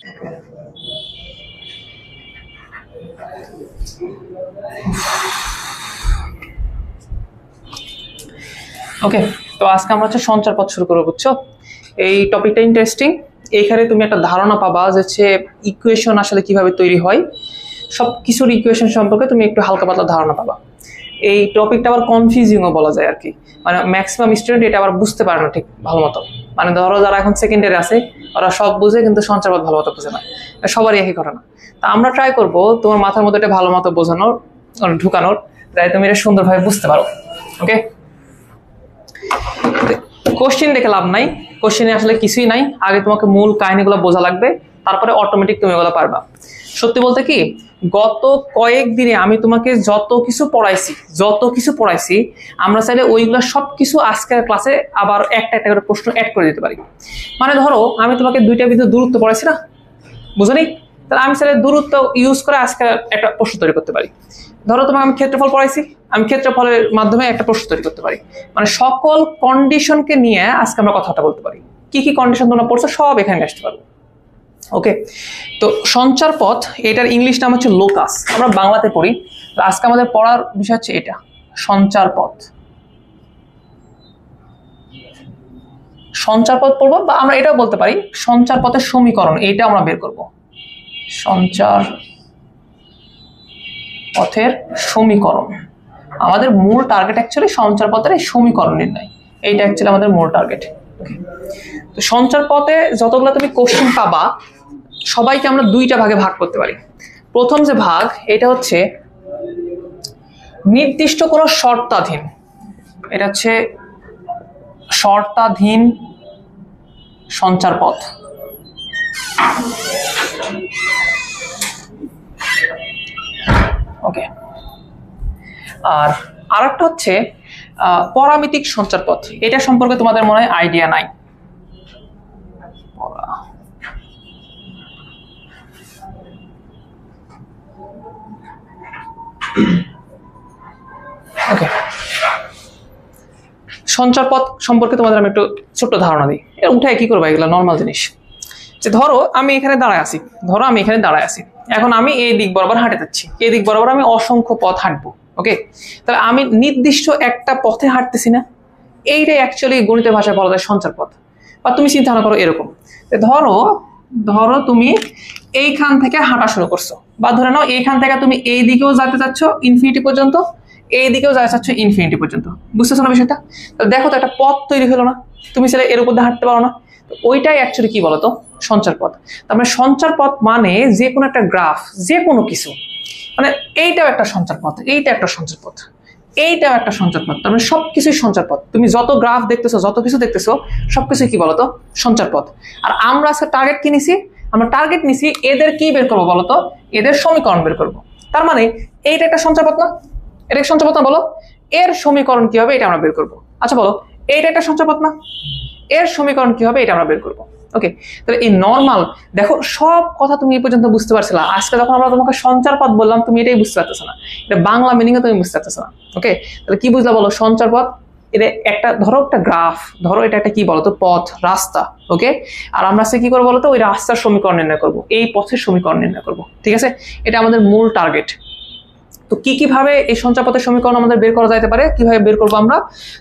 ওকে, তো আজকে আমরা হচ্ছে সঞ্চার পথ শুরু করবো, বুঝছো? এই টপিকটা ইন্টারেস্টিং। এইখানে তুমি একটা ধারণা পাবা যে ইকুয়েশন আসলে কিভাবে তৈরি হয়, সব কিছুর ইকুয়েশন সম্পর্কে তুমি একটু হালকা পাতলা ধারণা পাবা। এই টপিকটা আবার কনফিউজিংও বলা যায় আর কি, মানে ম্যাক্সিমাম স্টুডেন্ট এটা আবার বুঝতে পারে না ঠিক ভালো মতো। মানে ধরো যারা এখন সেকেন্ডারি আছে ওরা সব বুঝে, কিন্তু সঞ্চার পথ ভালো মতো বুঝে না, সবারই একই ঘটনা। তা আমরা ট্রাই করবো তোমার মাথার মধ্যে এটা ভালো মতো বোঝানোর, ঢুকানোর, যাতে তুমি এটা সুন্দরভাবে বুঝতে পারো। ওকে, কোশ্চেন দেখে লাভ নাই, কোশ্চেনে আসলে কিছুই নাই। আগে তোমাকে মূল কাহিনীগুলো বোঝা লাগবে, তারপরে অটোমেটিক তুমি এগুলো পারবা। সত্যি বলতে কি, গত কয়েকদিনে আমি তোমাকে যত কিছু পড়াইছি আমরা চাইলে ওইগুলো সবকিছু আজকের ক্লাসে আবার একটা একটা করে প্রশ্ন অ্যাড করে দিতে পারি। মানে ধরো আমি তোমাকে দুইটা বিন্দু দূরত্ব পড়াইছি না, বুঝো নি? তাহলে আমি চাইলে দূরত্ব ইউজ করে আজকে একটা প্রশ্ন তৈরি করতে পারি। ধরো তোমাকে আমি ক্ষেত্রফল পড়াইছি, আমি ক্ষেত্রফলের মাধ্যমে একটা প্রশ্ন তৈরি করতে পারি। মানে সকল কন্ডিশনকে নিয়ে আজকে আমরা কথাটা বলতে পারি। কি কি কন্ডিশন তোমরা পড়ছো সব এখানে আসতে পারবো। ওকে, তো সঞ্চার পথ, এটার ইংলিশ নাম হচ্ছে লোকাস, আমরা বাংলাতে পড়ি। আজকে আমাদের পড়ার বিষয় হচ্ছে এটা, সঞ্চার পথ। সঞ্চার পথ পড়বো, বা আমরা এটাও বলতে পারি সঞ্চার পথের সমীকরণ, এইটা আমরা বের করব। সঞ্চার পথের সমীকরণ, আমাদের মূল টার্গেট অ্যাকচুয়ালি সঞ্চার পথের এই সমীকরণ নির্ণয়, এইটা অ্যাকচুয়ালি আমাদের মূল টার্গেট। তো সঞ্চার পথে যতগুলো তুমি কোশ্চেন পাবা সবাইকে আমরা দুইটা ভাগে ভাগ করতে পারি। প্রথম যে ভাগ, এটা হচ্ছে নির্দিষ্ট কোনো শর্তাধীন, এটা হচ্ছে শর্তাধীন সঞ্চার পথ। ওকে, আর আরেকটা হচ্ছে পরামিতিক সঞ্চার পথ। এটা সম্পর্কে তোমাদের মনে হয় আইডিয়া নাই। ওকে, সঞ্চার পথ সম্পর্কে তোমাদের আমি একটু ছোট্ট ধারণা দিই। উঠে কি করবো, এগুলো নর্মাল জিনিস। যে ধরো আমি এখানে দাঁড়ায় আছি, এখন আমি এই দিক বরাবর হাঁটে যাচ্ছি, এই দিক বরাবর আমি অসংখ্য পথ হাঁটবো। ওকে, তাহলে আমি নির্দিষ্ট একটা পথে হাঁটতেছি না, এইটাই অ্যাকচুয়ালি গণিতের ভাষায় বলা যায় সঞ্চার পথ। বা তুমি চিন্তা ভাবনা করো এরকম, ধরো তুমি এইখান থেকে হাঁটা শুরু করছো, বা ধরে নাও এইখান থেকে তুমি এই দিকেও যেতে চাচ্ছ ইনফিনিটি পর্যন্ত, এই দিকেও যেতে চাচ্ছ ইনফিনিটি পর্যন্ত। বুঝতেছো না বিষয়টা? তাহলে দেখো তো একটা পথ তৈরি হলো না, তুমি সেটা এর উপর দিয়ে হাঁটতে পারো না। ওইটাই অ্যাকচুয়ালি কি বলতো, সঞ্চার পথ। তার মানে সঞ্চার পথ মানে যে কোনো একটা গ্রাফ, যে কোনো কিছু, মানে এইটাও একটা সঞ্চার পথ, এইটা একটা সঞ্চার পথ, এইটাও একটা সঞ্চার পথ। তার মানে সবকিছুই সঞ্চার পথ। তুমি যত গ্রাফ দেখতেছো, যত কিছু দেখতেছো, সবকিছু কি বলতো, সঞ্চার পথ। আর আমরা আজকে টার্গেট কি নিছি, আমরা টার্গেট নিছি এদের কি বের করবো বলতো, এদের সমীকরণ বের করবো। তার মানে এইটা একটা সঞ্চার পথ না, এটা সঞ্চার পথ না? বলো এর সমীকরণ কি হবে, এটা আমরা বের করবো। আচ্ছা বলো, এইটা একটা সঞ্চার পথ না, এর সমীকরণ কি হবে, এটা আমরা বের করবো। ওকে, তাহলে এই নর্মাল দেখো সব কথা তুমি এই পর্যন্ত বুঝতে পারছো না। আজকে যখন আমরা তোমাকে সঞ্চার পথ বললাম তুমি এটাই বুঝতে পারতেছো না, এটা বাংলা মিনিংও তুমি বুঝতে পারতেছো না। ওকে, তাহলে কি বুঝলা বলো, সঞ্চার পথ এটা একটা, ধরো একটা গ্রাফ, ধরো এটা একটা কি বলতো পথ, রাস্তা। ওকে, আর আমরা সে কি করবো বলতো, ওই রাস্তার সমীকরণ নির্ণয় করবো, এই পথের সমীকরণ নির্ণয় করবো। ঠিক আছে, এটা আমাদের মূল টার্গেট। তো কিভাবে এই সঞ্চার পথের সমীকরণ আমাদের বের করা যাইতে পারে, কিভাবে বের করবো আমরা?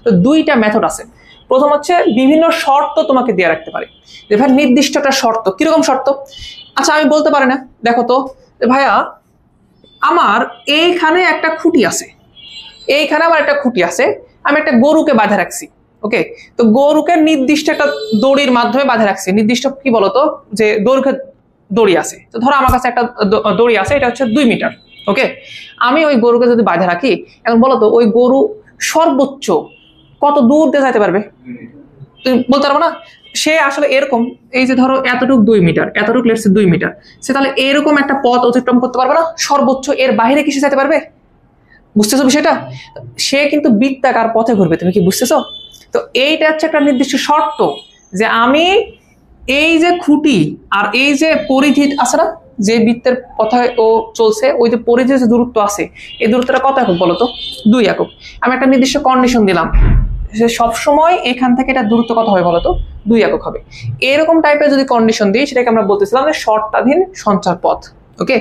তো দুইটা মেথড আছে। প্রথম হচ্ছে বিভিন্ন শর্ত তোমাকে দিয়ে রাখতে পারে, যে ভাই নির্দিষ্ট একটা শর্ত। কিরকম শর্ত? আচ্ছা আমি বলতে পারি না, দেখো তো ভাইয়া আমার এইখানে একটা খুঁটি আছে, এইখানে আমার একটা খুঁটি আছে, আমি একটা গরুকে বাঁধা রাখছি। ওকে, তো গরুকে নির্দিষ্ট একটা দড়ির মাধ্যমে বাঁধা রাখছি। নির্দিষ্ট কি বলতো, যে দৈর্ঘ্যের দড়ি আছে। তো ধরো আমার কাছে একটা দড়ি আছে, এটা হচ্ছে 2 মিটার। ওকে, আমি ওই গরুকে যদি বাঁধা রাখি, এখন বলতো ওই গরু সর্বোচ্চ কত দূর দিয়ে যাইতে পারবে? তুমি বলতে পারবো না। সে আসলে এরকম, এই যে ধরো এতটুকু 2 মিটার, এতটুকু লেটস সে 2 মিটার, সে তাহলে এরকম একটা পথ অতিক্রম করতে পারবে না, সর্বোচ্চ এর বাইরে কি সে যেতে পারবে? বুঝতেছো বিষয়টা? সে কিন্তু বৃত্তাকার পথে ঘুরবে, তুমি কি বুঝতেছো? তো এইটা হচ্ছে একটা নির্দিষ্ট শর্ত, যে আমি এই যে খুঁটি আর এই যে পরিধি আছে না, যে বৃত্তের পথে ও চলছে, ওই যে পরিধির যে দূরত্ব আছে, এই দূরত্বটা কত একক বলতো? 2 একক। আমি একটা নির্দিষ্ট কন্ডিশন দিলাম, সবসময় এখান থেকে এটা দূরত্ব কত হবে বলতো, 2 একক হবে। এরকম টাইপের যদি কন্ডিশন দিই সেটাকে আমরা বলতেছিলাম যে শর্তাধীন সঞ্চার পথ। ওকে,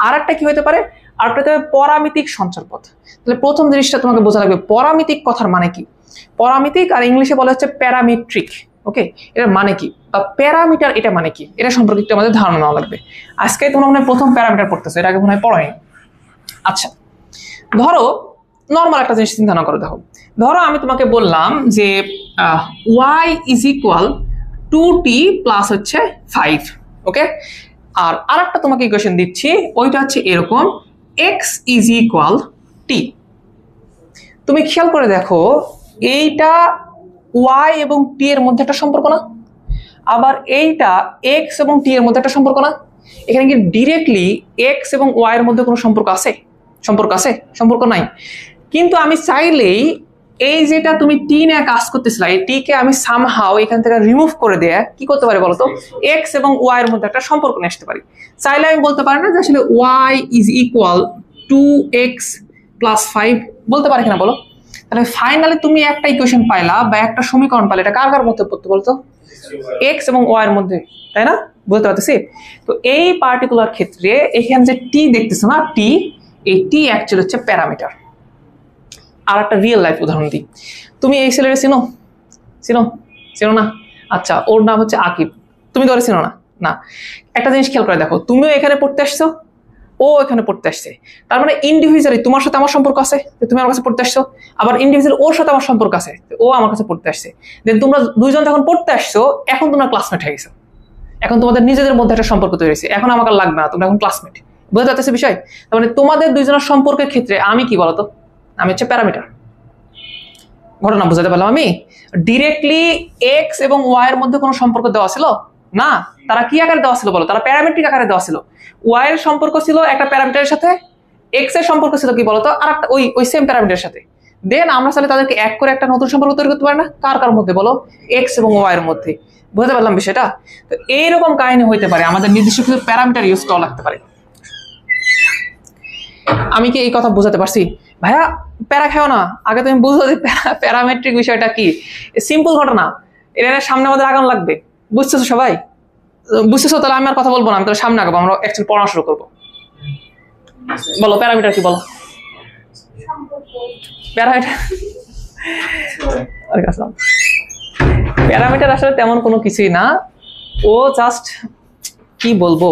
আর একটা কি হতে পারে, আর একটা হতে পরামিতিক সঞ্চার পথ। তাহলে প্রথম জিনিসটা তোমাকে বোঝা লাগবে পরামিতিক কথার মানে কি। পরামিতিক আর ইংলিশে বলা হচ্ছে প্যারামেট্রিক। ওকে, এটার মানে কি বা প্যারামিটার এটা মানে কি, এটা সম্পর্কে একটু আমাদের ধারণা নেওয়া লাগবে। আজকে তোমরা মনে হয় প্রথম প্যারামিটার পড়তেছো, এর আগে মনে হয় পড়াই। আচ্ছা, ধরো নর্মাল একটা জিনিস চিন্তা না করো। দেখো, ধরো আমি তোমাকে বললাম যে y is equal 2t plus হচ্ছে 5। ওকে, আর আরেকটা তোমাকে ইকুয়েশন দিচ্ছি, ওইটা হচ্ছে এরকম x ইজ ইকুয়াল t। তুমি খেয়াল করে দেখো, এইটা y এবং t এর মধ্যে একটা সম্পর্ক না, আবার এইটা x এবং t এর মধ্যে একটা সম্পর্ক না। এখানে কি ডিরেক্টলি x এবং y এর মধ্যে কোনো সম্পর্ক আছে? সম্পর্ক আছে? সম্পর্ক নাই। কিন্তু আমি চাইলেই এই যেটা তুমি t নিয়ে কাজ করতেছিলা, এই t কে আমি সামহাও এখান থেকে রিমুভ করে দিয়ে কি করতে পারি বলতো, x এবং y এর মধ্যে একটা সম্পর্ক নিয়ে আসতে পারি। চাইলে আমি বলতে পারি না যে আসলে y is equal 2x plus 5, বলতে পারি কিনা বলো? তাহলে ফাইনালি তুমি একটা ইকুয়েশন পাইলা বা একটা সমীকরণ পাইলে, এটা কার কার মধ্যে পড়তে বলতো, x এবং y এর মধ্যে, তাই না? বুঝতে পারতেছি। তো এই পার্টিকুলার ক্ষেত্রে এখানে যে t দেখতেছো না, t, এই t অ্যাকচুয়ালি হচ্ছে প্যারামিটার। আর একটা রিয়েল লাইফ উদাহরণ দিই। তুমি এই ছেলেটা চিনো? চিনো? চিনো না? আচ্ছা, ওর নাম হচ্ছে আকিব। তুমি ধরে চিনো না? না। একটা জিনিস খেয়াল করে দেখো, তুমিও এখানে পড়তে আসছো, ও এখানে পড়তে আসছে। তার মানে ইন্ডিভিজুয়ালি তোমার সাথে আমার সম্পর্ক আছে, তুমি আমার কাছে পড়তে আসছো, আবার ইন্ডিভিজুয়াল ওর সাথে আমার সম্পর্ক আছে, ও আমার কাছে পড়তে আসছে। দেন তোমরা দুইজন যখন পড়তে আসছো, এখন তোমরা ক্লাসমেট হয়ে গেছো। এখন তোমাদের নিজেদের মধ্যে একটা সম্পর্ক তৈরি হয়েছে, এখন আমাকে লাগবে না, তোমরা এখন ক্লাসমেট। বুঝতে পারতেছে বিষয়? তার মানে তোমাদের দুইজনের সম্পর্কের ক্ষেত্রে আমি কি বলতো, আমি হচ্ছে প্যারামিটার। ঘটনা বুঝাতে পারলাম আমি? ডিরেক্টলি x এবং y এর মধ্যে কোনো সম্পর্ক দেওয়া ছিল না। তারা কি আকারে দেওয়া ছিল বলো? তারা প্যারামেট্রিক আকারে দেওয়া ছিল। y এর সম্পর্ক ছিল একটা প্যারামিটারের সাথে, x এর সম্পর্ক ছিল কি বলতো, আর একটা ওই সেম প্যারামিটারের সাথে। দেন আমরা চাইলে তাদেরকে এক করে একটা নতুন সম্পর্ক তৈরি করতে পারি না? কার কার মধ্যে বলো? x এবং y এর মধ্যে। বুঝতে পারলাম বিষয়টা? তো এইরকম কাহিনী হইতে পারে, আমাদের নির্দিষ্ট কিছু প্যারামিটার ইউজ করা লাগতে পারে। আমি কি এই কথা বোঝাতে পারছি? ভাইয়া প্যারা খাও না, আগে তুমি বুঝো যে প্যারামেট্রিক বিষয়টা কি। সিম্পল ঘটনা, এটা সামনে আমাদের আগানো লাগবে। বুঝতেছো সবাই? বুঝতেছো? তাহলে আমি আর কথা বলবো না, আমি তাহলে সামনে আগাবো, আমরা অ্যাকচুয়ালি পড়ানো শুরু করবো। বলো প্যারামিটার কি? বলো প্যারামিটার আসলে তেমন কোনো কিছুই না, ও জাস্ট কি বলবো,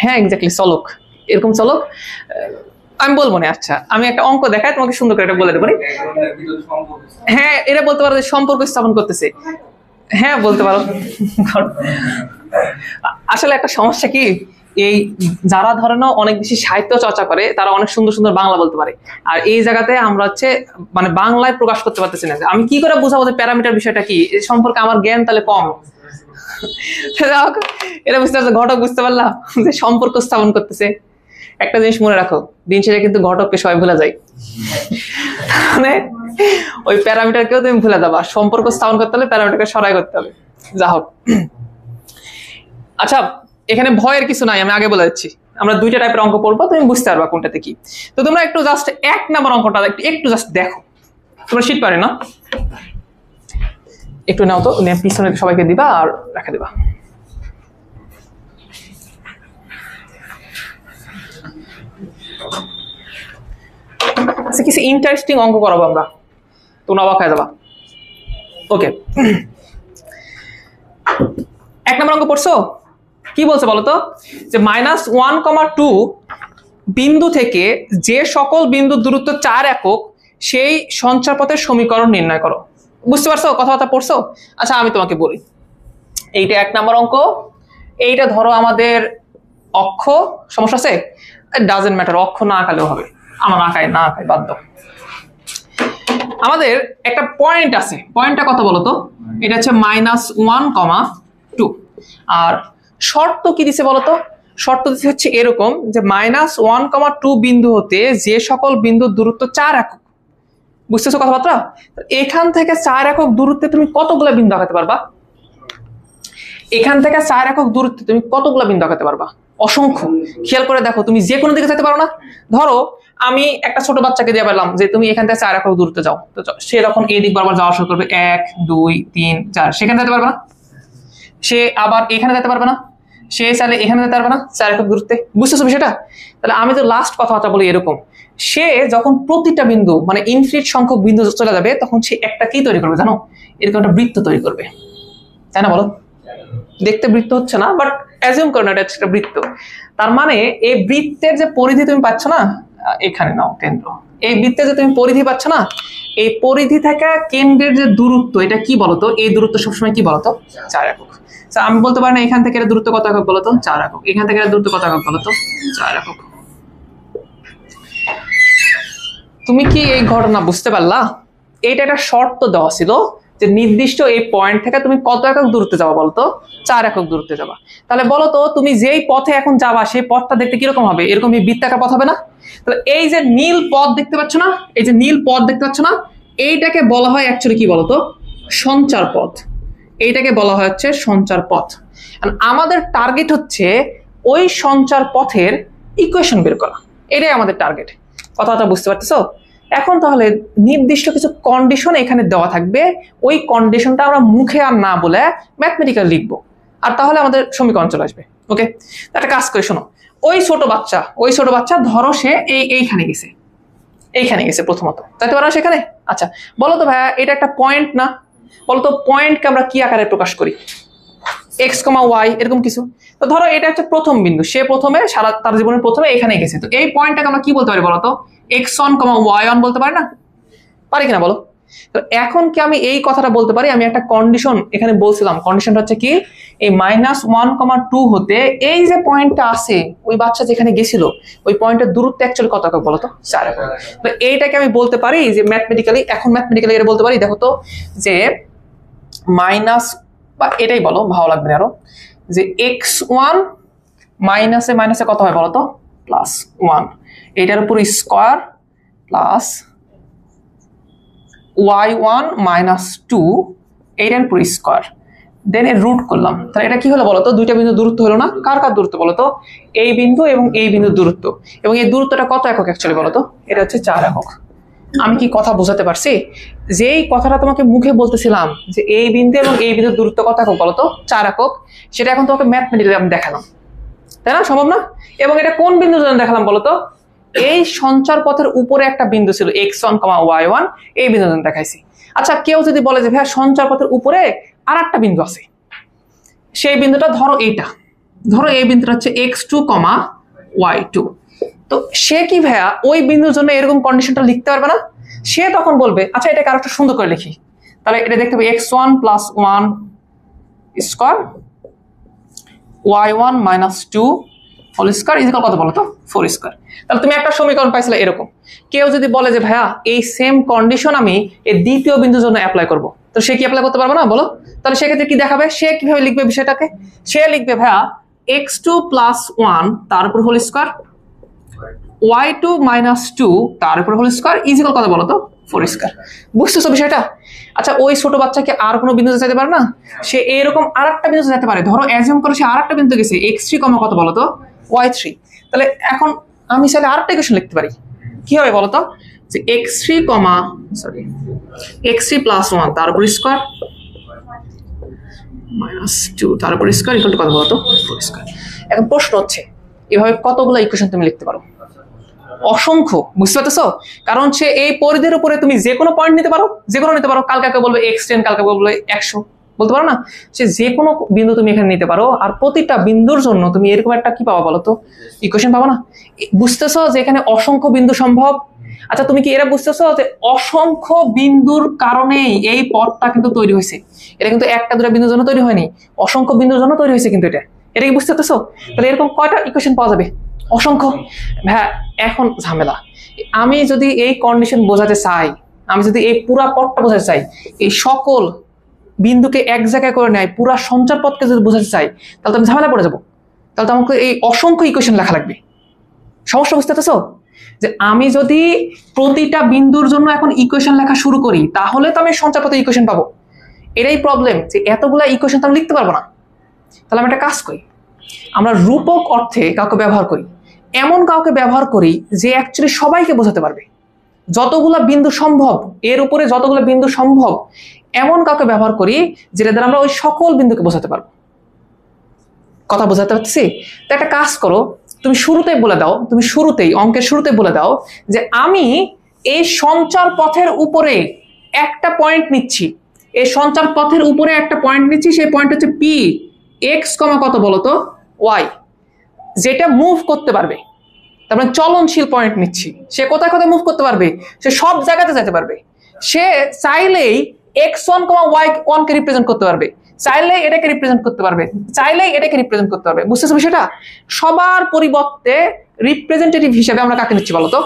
হ্যাঁ এক্স্যাক্টলি চলক, এরকম চলক। আমি বলবো না। আচ্ছা, আমি একটা অঙ্ক দেখাই তোমাকে, সুন্দর করে এটা বলে দেবো। হ্যাঁ, এটা বলতে পারো যে সম্পর্ক স্থাপন করতেছে। হ্যাঁ বলতে পারো। আসলে একটা সমস্যা কি, এই যারা ধরেন অনেক বেশি সাহিত্য চর্চা করে, তারা অনেক সুন্দর সুন্দর বাংলা বলতে পারে, আর এই জায়গাতে আমরা হচ্ছে মানে বাংলায় প্রকাশ করতে পারতেছি না। আমি কি করে বুঝাবো যে প্যারামিটার বিষয়টা কি, এ সম্পর্কে আমার জ্ঞান তাহলে কম। এটা বুঝতে পারছো? ঘটক বুঝতে পারলাম যে সম্পর্ক স্থাপন করতেছে। একটা জিনিস মনে রাখো, দিন শেষে কিন্তু ঘটককে সবাই ভুলে যায়, মানে ওই প্যারামিটারকেও তুমি ভুলে যাবা। সম্পর্ক স্থাপন করতে হলে প্যারামিটারকে সরাই করতে হবে। যা হোক, আচ্ছা এখানে ভয়ের কিছু নাই, আমি আগে বলে দিচ্ছি। আমরা দুইটা টাইপের অঙ্ক পড়বো, তুমি বুঝতে পারবা কোনটাতে কি। তো তোমরা একটু জাস্ট 1 নাম্বার অঙ্কটা একটু জাস্ট দেখো, তোমরা শীট পারে না, একটু নাও তো, পিছনে সবাইকে দিবা আর রেখে দিবা। আচ্ছা, কিছু ইন্টারেস্টিং অঙ্ক করাবো আমরা, তোমরা অবাক হয়ে যাবা। ওকে, 1 নম্বর অঙ্ক পড়ছো? কি বলছে বলতো, যে -1,2 বিন্দু থেকে যে সকল বিন্দুর দূরত্ব 4 একক, সেই সঞ্চারপথের সমীকরণ নির্ণয় করো। বুঝতে পারছো? কথাবার্তা পড়ছো? আচ্ছা আমি তোমাকে বলি, এইটা 1 নম্বর অঙ্ক। এইটা ধরো আমাদের অক্ষ, সমস্যা আছে? ডাজেন্ট ম্যাটার, অক্ষ না আঁকালেও হবে, আমার আঁকায় না আঁকায় বাদ দাও। আমাদের একটা পয়েন্ট আছে, পয়েন্টটা কত বলতো, এটা হচ্ছে -1,2। আর শর্ত কি দিছে বলতো? শর্ত দিছে হচ্ছে এরকম যে -1,2 বিন্দু হতে যে সকল বিন্দুর দূরত্ব 4 একক। বুঝতেছো কথাবার্তা? এখান থেকে 4 একক দূরত্বে তুমি কতগুলো বিন্দু আঁকাতে পারবা? এখান থেকে 4 একক দূরত্বে তুমি কতগুলো বিন্দু আঁকাতে পারবা? অসংখ্য। খেয়াল করে দেখো, তুমি যে কোনো দিকে যেতে পারো না। ধরো আমি একটা ছোট বাচ্চাকে দিয়ে বললাম যে তুমি এখান থেকে 4 একক দূরত্বে যাও, তো সে যখন এই দিক বরাবর যাওয়া শুরু করবে 1 2 3 4, সেখানে যেতে পারবে না। সে আবার এখানে যেতে পারবে না, সে চাইলে এখানে যেতে পারবে না 4 একক দূরত্বে। বুঝতেছো বিষয়টা? তাহলে আমি তো লাস্ট কথাবার্তা বলি এরকম, সে যখন প্রতিটা বিন্দু মানে ইনফিনিট সংখ্যক বিন্দু চলে যাবে তখন সে একটা কি তৈরি করবে জানো? এরকম একটা বৃত্ত তৈরি করবে, তাই না? বলো, দেখতে বৃত্ত হচ্ছে না, বাট অ্যাজিউম করো না এটা একটা বৃত্ত। তার মানে এই বৃত্তের যে পরিধি তুমি পাচ্ছ না, এখানে নাও কেন্দ্র, এই বৃত্তের যে তুমি পরিধি পাচ্ছ না, এই পরিধি থেকে কেন্দ্রের যে দূরত্ব, এটা কি বলতো? এই দূরত্ব সবসময় কি বলতো? 4 একক। আমি বলতে পারি না এখান থেকে এর দূরত্ব কত একক বলতো? 4 একক। এখান থেকে এর দূরত্ব কত একক বলতো? 4 একক। তুমি কি এই ঘটনা বুঝতে পারলা? এইটা একটা শর্ত দেওয়া ছিল যে নির্দিষ্ট এই পয়েন্ট থেকে তুমি কত একক দূরত্বে যাবা বলতো? 4 একক দূরত্বে যাবা। তাহলে বলো তো তুমি যেই পথে এখন যাবা সেই পথটা দেখতে কিরকম হবে? এরকম বৃত্তাকার পথ হবে না? তাহলে এই যে নীল পথ দেখতে পাচ্ছ না, এই যে নীল পথ দেখতে পাচ্ছ না, এইটাকে বলা হয় অ্যাকচুয়ালি কি বলতো? সঞ্চার পথ। এইটাকে বলা হয় হচ্ছে সঞ্চার পথ। আমাদের টার্গেট হচ্ছে ওই সঞ্চার পথের ইকুয়েশন বের করা, এটাই আমাদের টার্গেট। কথাটা বুঝতে পারতেছো? এখন তাহলে নির্দিষ্ট কিছু কন্ডিশন এখানে দেওয়া থাকবে, ওই কন্ডিশনটা আমরা মুখে আর না বলে ম্যাথমেটিক্যাল লিখবো, আর তাহলে আমাদের সমীকরণ চলে আসবে। ওকে, একটা কাজ করে শোনো, ওই ছোট বাচ্চা ধরো সে এইখানে গেছে, এইখানে গেছে প্রথমত, যাইতে পারো সেখানে। আচ্ছা বলো তো ভাইয়া, এটা একটা পয়েন্ট না? বলতো পয়েন্টকে আমরা কি আকারে প্রকাশ করি? এক্স কমা ওয়াই এরকম কিছু। তো ধরো এটা হচ্ছে প্রথম বিন্দু, সে প্রথমে সারা তার জীবনের প্রথমে এখানে গেছে, তো এই পয়েন্টটাকে আমরা কি বলতে পারি বলতো? x1, y1 বলতে পারি না? পারি কিনা বলো? তো এখন কি আমি এই কথাটা বলতে পারি? আমি একটা কন্ডিশন এখানে বলছিলাম, কন্ডিশনটা হচ্ছে কি, এই -1,2 হতে এই যে পয়েন্টটা আছে, ওই বাচ্চা যেখানে গেছিল ওই পয়েন্টের দূরত্ব অ্যাকচুয়ালি কত একক বলতো? 4 একক। তো এইটাকে আমি বলতে পারি যে ম্যাথমেটিক্যালি, এখন ম্যাথমেটিক্যালি এটা বলতে পারি, দেখো তো যে মাইনাস, বা এটাই বলো ভালো লাগবে আরো, যে x1 মাইনাসে কত হয় বলতো? +1, এটার উপর স্কোয়ার প্লাস y1 -2 এইটার উপর স্কোয়ার, দেন এর রুট করলাম। তাহলে এটা কি হলো বলতো? দুইটা বিন্দু দূরত্ব হলো না? কার কার দূরত্ব বলতো? এই বিন্দু এবং এই বিন্দুর দূরত্ব, এবং এই দূরত্বটা কত একক অ্যাকচুয়ালি বলতো? এটা হচ্ছে 4 একক। আমি কি কথা বোঝাতে পারছি? যেই কথাটা তোমাকে মুখে বলতেছিলাম যে এই বিন্দু এবং এই বিন্দুর দূরত্ব কত একক বলতো? 4 একক, সেটা এখন তোমাকে ম্যাথমেটিক্যালি আমি দেখালাম, তাই না? সম্ভব না? এবং এটা কোন বিন্দুর জন্য দেখালাম বলতো? এই সঞ্চার পথের উপরে একটা বিন্দু ছিল x1, y1, এই বিন্দুর জন্য দেখাইছি। আচ্ছা কেউ যদি বলে যে ভাইয়া সঞ্চার পথের উপরে আর একটা বিন্দু আছে, সেই বিন্দুটা ধরো এইটা, ধরো এই বিন্দুটা হচ্ছে x2, y2, তো সে কি ভাইয়া ওই বিন্দুর জন্য এরকম কন্ডিশনটা লিখতে পারবে না? সে তখন বলবে আচ্ছা এটাকে আরেকটু সুন্দর করে লিখি, তাহলে এটা দেখতে হবে x1 + 1 square y1 -2 whole square is equal কত বলো তো? 4 স্কয়ার। তাহলে তুমি একটা সমীকরণ পাইছিলে এরকম। কেউ যদি বলে যে ভাইয়া এই সেম কন্ডিশন আমি এই দ্বিতীয় বিন্দুর জন্য অ্যাপ্লাই করব, তো সে কি অ্যাপ্লাই করতে পারবে না বলো? তাহলে সেক্ষেত্রে কি দেখাবে? সে কিভাবে লিখবে বিষয়টাকে? সে লিখবে ভাইয়া x2 + 1 তার উপর হোল স্কয়ার y2 -2 তার উপর হোল স্কয়ার ইজ ইকুয়াল কত বলো তো? 4 স্কয়ার। বুঝতেছো বিষয়টা? আচ্ছা ওই ছোট বাচ্চাকে আর কোনো বিন্দুতে যেতে পারে না? সে এরকম আরেকটা বিন্দুতে যেতে পারে। ধরো অ্যাজিউম করো সে আরেকটা বিন্দু গেছে x3, কত বলো তো? y3। তাহলে এখন আমি চাইলে আরেকটা ইকুয়েশন লিখতে পারি। কি হবে বলো তো? যে x3 + 1 তার উপর স্কয়ার -2 তার উপর স্কয়ার ইকুয়াল টু কত বলো তো? 4 স্কয়ার। এখন প্রশ্ন হচ্ছে এভাবে কতগুলো ইকুয়েশন তুমি লিখতে পারো? অসংখ্য। বুঝতে পারতেছো? কারণ সে এই পরিধির উপরে তুমি যে কোনো পয়েন্ট নিতে পারো, যে কোনো নিতে পারো। কালকে বলবে x10, কালকে বলবে 100, বলতে পারো না? সে যে কোনো বিন্দু তুমি এখানে নিতে পারো, আর প্রতিটা বিন্দুর জন্য তুমি এরকম একটা কি পাবা বলো তো? ইকুয়েশন পাবো না? বুঝতেছো যে এখানে অসংখ্য বিন্দু সম্ভব? আচ্ছা তুমি কি এরা বুঝতেছো যে অসংখ্য বিন্দুর কারণেই এই পথটা কিন্তু তৈরি হয়েছে? এটা কিন্তু একটা দুটা বিন্দুর জন্য তৈরি হয়নি, অসংখ্য বিন্দুর জন্য তৈরি হয়েছে কিন্তু এটা কি বুঝতে পারতেছো? তাহলে এরকম কয়টা ইকুয়েশন পাওয়া যাবে? অসংখ্য। হ্যাঁ এখন ঝামেলা, আমি যদি এই কন্ডিশন বোঝাতে চাই, আমি যদি এই পুরা পথটা বোঝাতে চাই, এই সকল বিন্দুকে এক জায়গায় করে নেয় পুরা সঞ্চার পথকে যদি বোঝাতে চাই, তাহলে তো আমি ঝামেলা পড়ে যাবো। তাহলে তো আমাকে এই অসংখ্য ইকুয়েশন লেখা লাগবে। সমস্যা বুঝতে পারছো? যে আমি যদি প্রতিটা বিন্দুর জন্য এখন ইকুয়েশন লেখা শুরু করি, তাহলে তো আমি সঞ্চার পথে ইকুয়েশন পাবো। এটাই প্রবলেম, যে এতগুলা ইকুয়েশন তো আমি লিখতে পারবো না। তাহলে আমরা একটা কাজ করি, আমরা রূপক অর্থে কাউকে ব্যবহার করি, এমন কাউকে ব্যবহার করি যে অ্যাকচুয়ালি সবাইকে বোঝাতে পারবে, যতগুলা বিন্দু সম্ভব, এর উপরে যতগুলো বিন্দু সম্ভব এমন কাউকে ব্যবহার করি যেটা দ্বারা আমরা ওই সকল বিন্দুকে বোঝাতে পারবো। কথা বোঝাতে পারছি? তো একটা কাজ করো, তুমি শুরুতেই বলে দাও, তুমি শুরুতেই অঙ্কের শুরুতে বলে দাও যে আমি এই সঞ্চার পথের উপরে একটা পয়েন্ট নিচ্ছি, এই সঞ্চার পথের উপরে একটা পয়েন্ট নিচ্ছি, সেই পয়েন্ট হচ্ছে পি এক্স কমা কত বলতো ওয়াই, যেটা মুভ করতে পারবে। তার মানে চলনশীল পয়েন্ট নিচ্ছি, সে কোথায় কোথায় মুভ করতে পারবে, সে সব জায়গাতে যেতে পারবে। সে চাইলেই x1, y1 কে রিপ্রেজেন্ট করতে পারবে, চাইলেই এটাকে রিপ্রেজেন্ট করতে পারবে, চাইলেই এটাকে রিপ্রেজেন্ট করতে পারবে। বুঝতেছো বিষয়টা? সবার পরিবর্তে রিপ্রেজেন্টেটিভ হিসেবে আমরা কাকে নিচ্ছি বলতো?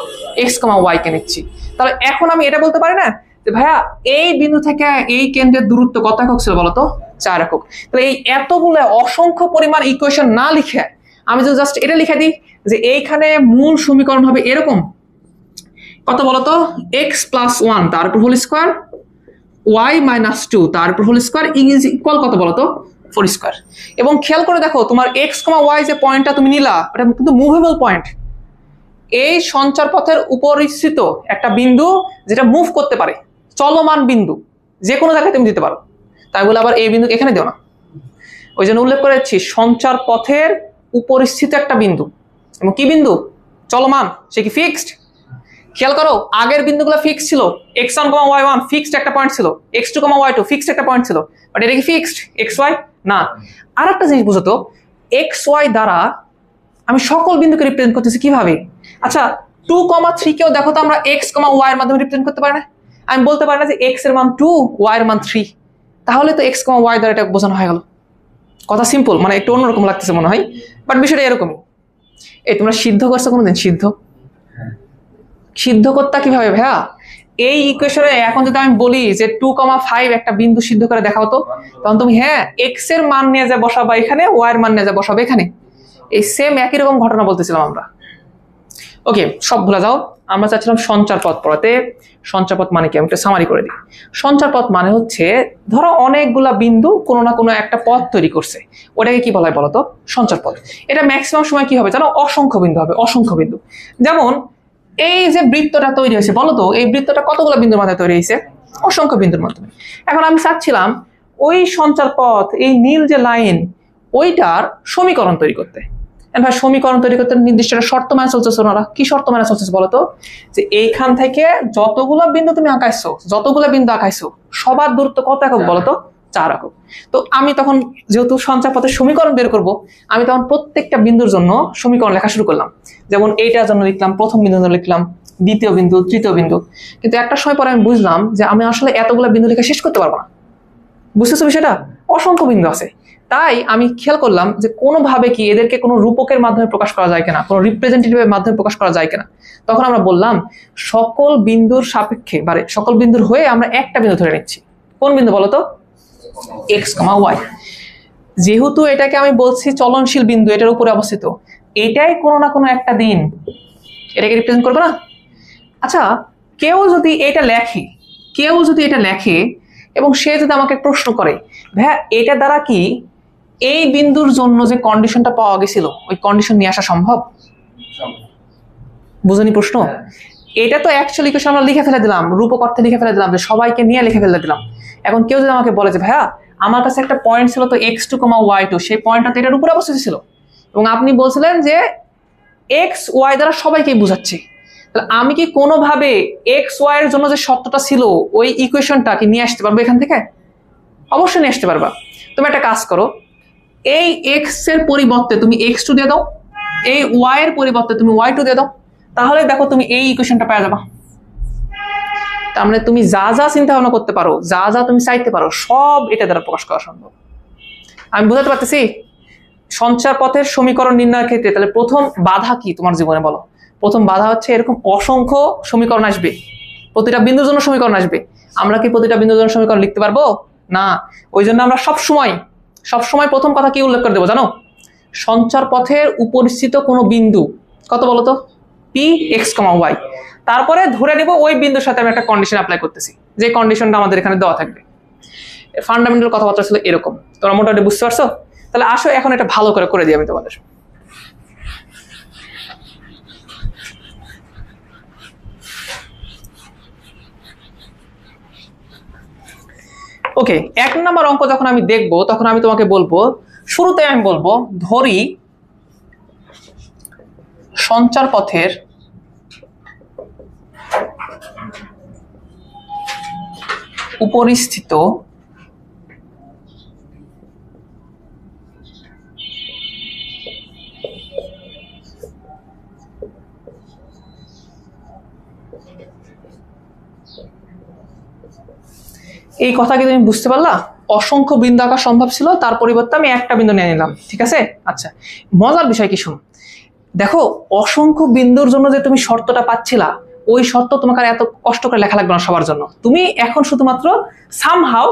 x, y কে নিচ্ছি। তাহলে এখন আমি এটা বলতে পারি না যে ভাইয়া এই বিন্দু থেকে এই কেন্দ্রের দূরত্ব কত একক ছিল বলতো? 4 একক। তাহলে এই এতগুলো অসংখ্য পরিমাণ ইকুয়েশন না লিখে আমি যদি জাস্ট এটা লিখে দিই যে এইখানে মূল সমীকরণ হবে এরকম, কত বলতো? x + 1 তার উপর হোল স্কয়ার, y - 2 তার উপর হোল স্কয়ার ইজ ইকুয়াল কত বলতো? 4 স্কয়ার। এবং খেয়াল করে দেখো তোমার x, y যে পয়েন্টটা তুমি নিলা ওটা কিন্তু মুভেবল পয়েন্ট। এই সঞ্চার পথের উপরিস্থিত একটা বিন্দু যেটা মুভ করতে পারে, চলমান বিন্দু, যে কোনো জায়গায় তুমি দিতে পারো। তাই বলে আবার এই বিন্দু এখানে দিও না, ওই জন্য উল্লেখ করেছি সঞ্চার পথের উপরিস্থিত একটা বিন্দু। এবং কি বিন্দু? চলমান। সে কি ফিক্সড? খেয়াল করো আগের বিন্দুগুলো ফিক্স ছিল, x1, y1 ফিক্সড একটা পয়েন্ট ছিল, x2, y2 ফিক্সড একটা পয়েন্ট ছিল, বাট এটা কি ফিক্সড xy না। আর একটা জিনিস বুঝো তো, xy দ্বারা আমি সকল বিন্দুকে রিপ্রেজেন্ট করতেছি কিভাবে? আচ্ছা 2, 3 কেও দেখো তো আমরা x, y এর মাধ্যমে রিপ্রেজেন্ট করতে পারি না? আমি বলতে পারি না যে x এর মান 2, y এর মান 3, তাহলে তো x, y দ্বারা এটা বোঝানো হয়ে গেল। কথা সিম্পল, মানে একটু অন্যরকম লাগতেছে মনে হয়, বাট বিষয়টা এরকমই। এই তোমরা সিদ্ধ করছো কোনোদিন? সিদ্ধ করতে কিভাবে ভাইয়া? এই ইকুয়েশনে এখন যদি আমি বলি যে 2, 5 একটা বিন্দু সিদ্ধ করে দেখাও তো, তখন তুমি হ্যাঁ x এর মান নিয়ে যা বসাবা এখানে, y এর মান নিয়ে যা বসাবে এখানে। এই সেম একই রকম ঘটনা বলতেছিলাম আমরা। ওকে, সব ভুলে যাও, আমরা চাচ্ছিলাম সঞ্চার পথ পড়াতে। সঞ্চার পথ মানে কি আমি একটু সামারি করে দিই। সঞ্চার পথ মানে হচ্ছে ধরো অনেকগুলা বিন্দু কোনো না কোনো একটা পথ তৈরি করছে, ওটাকে কি বলা হয় বলতো? সঞ্চার পথ। এটা ম্যাক্সিমাম সময় কি হবে জানো? অসংখ্য বিন্দু হবে, অসংখ্য বিন্দু। যেমন এই যে বৃত্তটা তৈরি হয়েছে বলতো, এই বৃত্তটা কতগুলো বিন্দুর মাথায় তৈরি হয়েছে? অসংখ্য বিন্দুর মাধ্যমে। এখন আমি চাচ্ছিলাম ওই সঞ্চার পথ, এই নীল যে লাইন, ওইটার সমীকরণ তৈরি করতে। ভাই সমীকরণ তৈরি করতে নির্দিষ্ট একটা শর্ত মেনে চলতেছে। ওনারা কি শর্ত মেনে চলতেছে বলতো? যে এইখান থেকে যতগুলো বিন্দু তুমি আঁকাইছো, সবার দূরত্ব কত একক বলতো? 4 একক। তো আমি তখন যেহেতু সঞ্চার পথের সমীকরণ বের করব, আমি তখন প্রত্যেকটা বিন্দুর জন্য সমীকরণ লেখা শুরু করলাম। যেমন এইটার জন্য লিখলাম, প্রথম বিন্দুর জন্য লিখলাম, দ্বিতীয় বিন্দু, তৃতীয় বিন্দু। কিন্তু একটা সময় পরে আমি বুঝলাম যে আমি আসলে এতগুলো বিন্দু লেখা শেষ করতে পারবো না। বুঝতেছো বিষয়টা? অসংখ্য বিন্দু আছে। তাই আমি খেয়াল করলাম যে কোনোভাবে কি এদেরকে কোনো রূপকের মাধ্যমে প্রকাশ করা যায় কিনা, কোনো রিপ্রেজেন্টেটিভের মাধ্যমে প্রকাশ করা যায় কিনা। তখন আমরা বললাম সকল বিন্দুর সাপেক্ষে, মানে সকল বিন্দুর হয়ে আমরা একটা বিন্দু ধরে নিচ্ছি। কোন বিন্দু বলতো? x, y। যেহেতু এটাকে আমি বলছি চলনশীল বিন্দু, এটার উপরে অবস্থিত, এটাই কোনো না কোনো একটা দিন এটাকে রিপ্রেজেন্ট করবে না? আচ্ছা কেউ যদি এটা লেখে এবং সে যদি আমাকে প্রশ্ন করে ভাইয়া এটা দ্বারা কি এই বিন্দুর জন্য যে কন্ডিশনটা পাওয়া গেছিল ওই কন্ডিশন নিয়ে আসা সম্ভব? বুঝনি প্রশ্ন? এটা তো অ্যাকচুয়ালি কিছু আমরা লিখে ফেলে দিলাম, রূপক অর্থে লিখে ফেলে দিলাম, যে সবাইকে নিয়ে লিখে ফেলে দিলাম। এখন কেউ যদি আমাকে বলে যে ভাইয়া আমার কাছে একটা পয়েন্ট ছিল তো x2, y2, সেই পয়েন্টটা তো এটার উপরে অবস্থিত ছিল এবং আপনি বলছিলেন যে x, y দ্বারা সবাইকেই বুঝাচ্ছি, তাহলে আমি কি কোনোভাবে x, y এর জন্য যে সত্যটা ছিল ওই ইকুয়েশনটা কি নিয়ে আসতে পারবো এখান থেকে? অবশ্যই নিয়ে আসতে পারবা। তুমি একটা কাজ করো, এই x এর পরিবর্তে তুমি x2 দিয়ে দাও, এই y এর পরিবর্তে তুমি y2 দিয়ে দাও, তাহলে দেখো তুমি এই ইকুয়েশনটা পেয়ে যাবা। তার মানে তুমি যা যা চিন্তা ভাবনা করতে পারো, যা যা তুমি চাইতে পারো, সব এটা দ্বারা প্রকাশ করা সম্ভব। আমি বুঝাতে পারতেছি? সঞ্চার পথের সমীকরণ নির্ণয়ের ক্ষেত্রে তাহলে প্রথম বাধা কি তোমার জীবনে বলো? প্রথম বাধা হচ্ছে এরকম অসংখ্য সমীকরণ আসবে, প্রতিটা বিন্দুর জন্য সমীকরণ আসবে। আমরা কি প্রতিটা বিন্দুর জন্য সমীকরণ লিখতে পারবো না? ওই জন্য আমরা সবসময় প্রথম কথা কি উল্লেখ করে দেবো জানো? সঞ্চার পথের উপরিস্থিত কোনো বিন্দু কত বলতো? P x, y। তারপরে ধরে নেব ওই বিন্দুর সাথে আমি একটা কন্ডিশন অ্যাপ্লাই করতেছি, যে কন্ডিশনটা আমাদের এখানে দেওয়া থাকবে। ফান্ডামেন্টাল কথাবার্তা ছিল এরকম। তোমরা মোটামুটি বুঝতে পারছো? তাহলে আসো এখন এটা ভালো করে করে দিই আমি তোমাদের। ওকে, 1 নম্বর অঙ্ক যখন আমি দেখব তখন আমি তোমাকে বলবো, শুরুতে আমি বলবো ধরি সঞ্চার পথের উপরিস্থিত এই কথা কি তুমি বুঝতে পারলা? অসংখ্য বিন্দু আঁকা সম্ভব ছিল, তার পরিবর্তে আমি একটা বিন্দু নিয়ে নিলাম, ঠিক আছে? আচ্ছা, মজার বিষয় কি শুনো, দেখো অসংখ্য বিন্দুর জন্য যে তুমি শর্তটা পাচ্ছিলা, ওই শর্ত তোমাকে আর এত কষ্ট করে লেখা লাগবে না সবার জন্য। তুমি এখন শুধুমাত্র সামহাও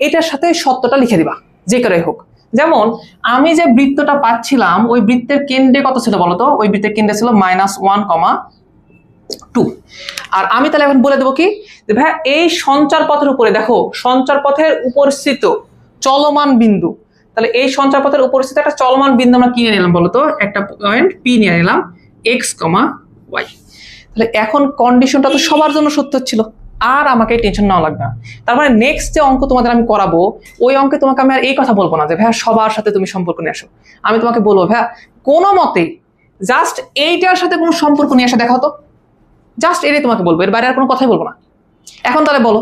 এটার সাথে শর্তটা লিখে দিবা, যে করে হোক। যেমন আমি যে বৃত্তটা পাচ্ছিলাম, ওই বৃত্তের কেন্দ্রে কত ছিল বলতো? ওই বৃত্তের কেন্দ্রে ছিল -1,2। আর আমি তাহলে এখন বলে দেবো কি, যে ভাই এই সঞ্চার পথের উপরে দেখো, সঞ্চার পথের উপস্থিত চলমান বিন্দু, তাহলে এই সঞ্চার পথের উপস্থিত একটা চলমান বিন্দু আমরা কি নিয়ে নিলাম বলতো? একটা পয়েন্ট পি নিয়ে নিলাম, x, y। তাহলে এখন কন্ডিশনটা তো সবার জন্য সত্য হচ্ছিল, আর আমাকে টেনশন নেওয়া লাগবে না। তার মানে নেক্সট যে অঙ্ক তোমাদের আমি করাবো, ওই অঙ্কে তোমাকে আমি আর এই কথা বলবো না যে ভাইয়া সবার সাথে তুমি সম্পর্ক নিয়ে আসো। আমি তোমাকে বলবো ভাইয়া কোনো মতে জাস্ট এইটার সাথে কোনো সম্পর্ক নিয়ে আসা দেখা হতো, জাস্ট এটাই তোমাকে বলবো, এর বাইরে আর কোনো কথাই বলবো না। এখন তাহলে বলো,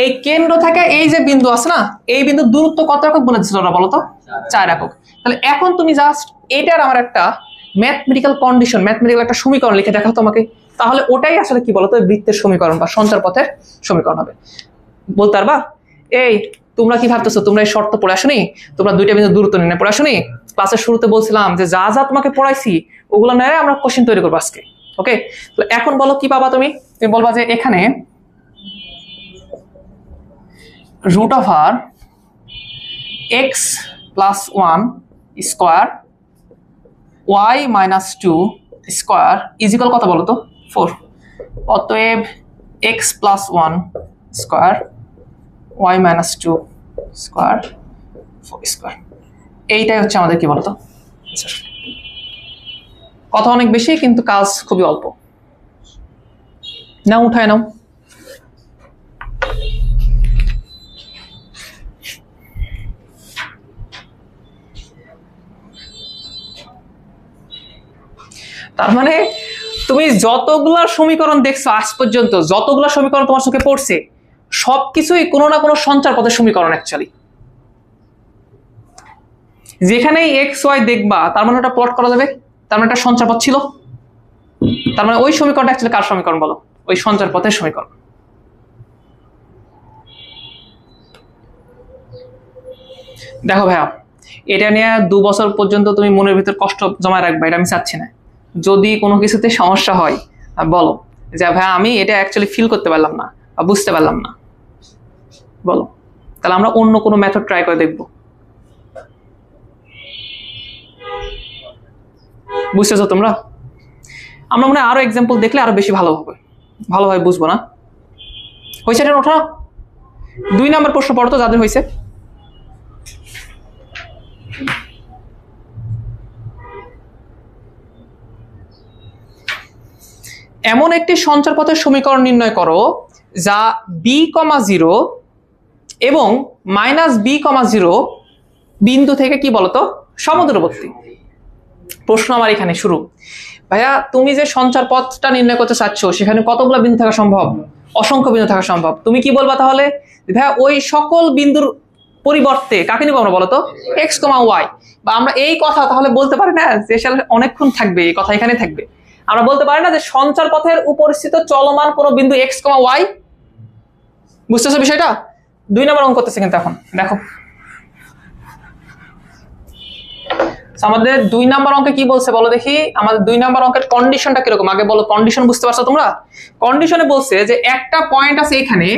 এই কেন্দ্র থেকে এই যে বিন্দু আছে না, এই বিন্দুর দূরত্ব কত একক বলে দিচ্ছিল ওরা বলো তো? 4 একক। তাহলে এখন তুমি জাস্ট এটার আমার একটা ম্যাথমেটিক্যাল কন্ডিশন, ম্যাথমেটিক্যাল একটা সমীকরণ লিখে দেখাও তোমাকে, তাহলে ওটাই আসলে কি বলতো? বৃত্তের সমীকরণ বা সঞ্চার পথের সমীকরণ হবে। বলতে পারবা? এই তোমরা কি ভাবতেছো তোমরা এই শর্ত পড়ে আসোনি? তোমরা দুইটা বিন্দু দূরত্ব নিয়ে পড়ে আসোনি? ক্লাসের শুরুতে বলছিলাম যে যা যা তোমাকে পড়াইছি ওগুলো নিয়ে আমরা কোশ্চেন তৈরি করবো আজকে। ওকে, তো এখন বলো কি পাবা তুমি? তুমি বলবা যে এখানে √r x + 1 square y - 2 square is equal কত বলো তো? 4। অতএব x + 1 square y - 2 square 4 square. এইটাই হচ্ছে আমাদের কি বলতো? কথা অনেক বেশি কিন্তু কাজ খুবই অল্প। নাও উঠায় নাও। তার মানে তুমি যতগুলা সমীকরণ দেখছো আজ পর্যন্ত, যতগুলা সমীকরণ তোমার চোখে পড়ছে, সবকিছুই কোনো না কোনো সঞ্চার পথের সমীকরণ অ্যাকচুয়ালি। যেখানেই এক্স ওয়াই দেখবা তার মানে ওটা প্লট করা যাবে, তার মানে একটা সঞ্চার পথ ছিল। তার মানে ওই সমীকরণটা অ্যাকচুয়ালি কার সমীকরণ বলো? ওই সঞ্চার পথের সমীকরণ। দেখো ভাইয়া, এটা নিয়ে 2 বছর পর্যন্ত তুমি মনের ভিতর কষ্ট জমা রাখবে, এটা আমি চাচ্ছি না। যদি কোনো কিছুতে সমস্যা হয় বলো যে ভাইয়া আমি এটা অ্যাকচুয়ালি ফিল করতে পারলাম না বা বুঝতে পারলাম না, বলো, তাহলে আমরা অন্য কোনো মেথড ট্রাই করে দেখবো। বুঝতেছো তোমরা? আমরা মনে হয় আরো এক্সাম্পল দেখলে আরো বেশি ভালোভাবে বুঝবো না? হয়েছে এটা ওঠা? 2 নম্বর প্রশ্ন পড়ো তো যাদের হয়েছে। এমন একটি সঞ্চার পথের সমীকরণ নির্ণয় করো যা b,0 এবং -b,0 বিন্দু থেকে কি বলতো? সমদূরবর্তী। প্রশ্ন আমার এখানে শুরু, ভাইয়া তুমি যে সঞ্চার পথটা নির্ণয় করতে চাচ্ছ সেখানে কতগুলো বিন্দু থাকা সম্ভব? অসংখ্য বিন্দু থাকা সম্ভব। তুমি কি বলবা তাহলে? ভাইয়া ওই সকল বিন্দুর পরিবর্তে কাকে নিব আমরা বলতো? x, y। বা আমরা এই কথা তাহলে বলতে পারি না যে অনেকক্ষণ থাকবে এই কথা এখানে থাকবে, আমরা বলতে পারি না যে সঞ্চার পথের উপস্থিত চলমান কোন বিন্দু x, y? বুঝতেছো বিষয়টা? 2 নম্বর অঙ্ক করতেছে কিন্তু এখন দেখো আমাদের 2 নম্বর অঙ্কে কি বলছে বলো দেখি। আমাদের 2 নম্বর অঙ্কের কন্ডিশনটা কিরকম আগে বলো। কন্ডিশন বুঝতে পারছো তোমরা? কন্ডিশনে বলছে যে একটা পয়েন্ট আছে এখানে,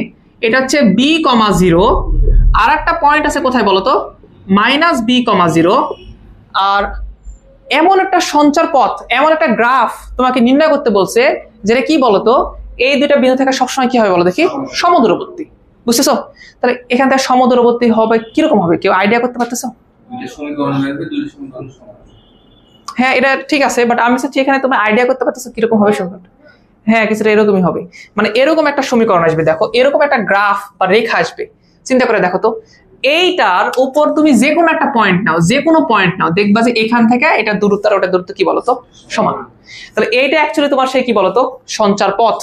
এটা হচ্ছে b,0, আর একটা পয়েন্ট আছে কোথায় বলো তো? -b,0। আর এমন একটা সঞ্চার পথ, এমন একটা গ্রাফ তোমাকে নির্ণয় করতে বলছে যেটা কি বলতো? এই দুইটা বিন্দু থেকে সবসময় কি হবে বলো দেখি? সমদূরবর্তী। বুঝতেছো? তাহলে এখান থেকে সমদূরবর্তী হবে কিরকম হবে? কেউ আইডিয়া করতে পারতেছো? হ্যাঁ এটা ঠিক আছে, বাট আমি চাচ্ছি এখানে তুমি আইডিয়া করতে পারতেছো কিরকম হবে সমীকরণ। হ্যাঁ কিছুটা এরকমই হবে, মানে এরকম একটা সমীকরণ আসবে, দেখো এরকম একটা গ্রাফ বা রেখা আসবে, চিন্তা করে দেখো তো এইটার উপর তুমি যে কোনো একটা পয়েন্ট নাও, যে কোনো পয়েন্ট নাও, দেখবা যে এখান থেকে এটা দূরত্ব আর ওটা দূরত্ব কি বলতো সমান। তাহলে এইটা অ্যাকচুয়ালি তোমার সেই কি বলতো সঞ্চার পথ।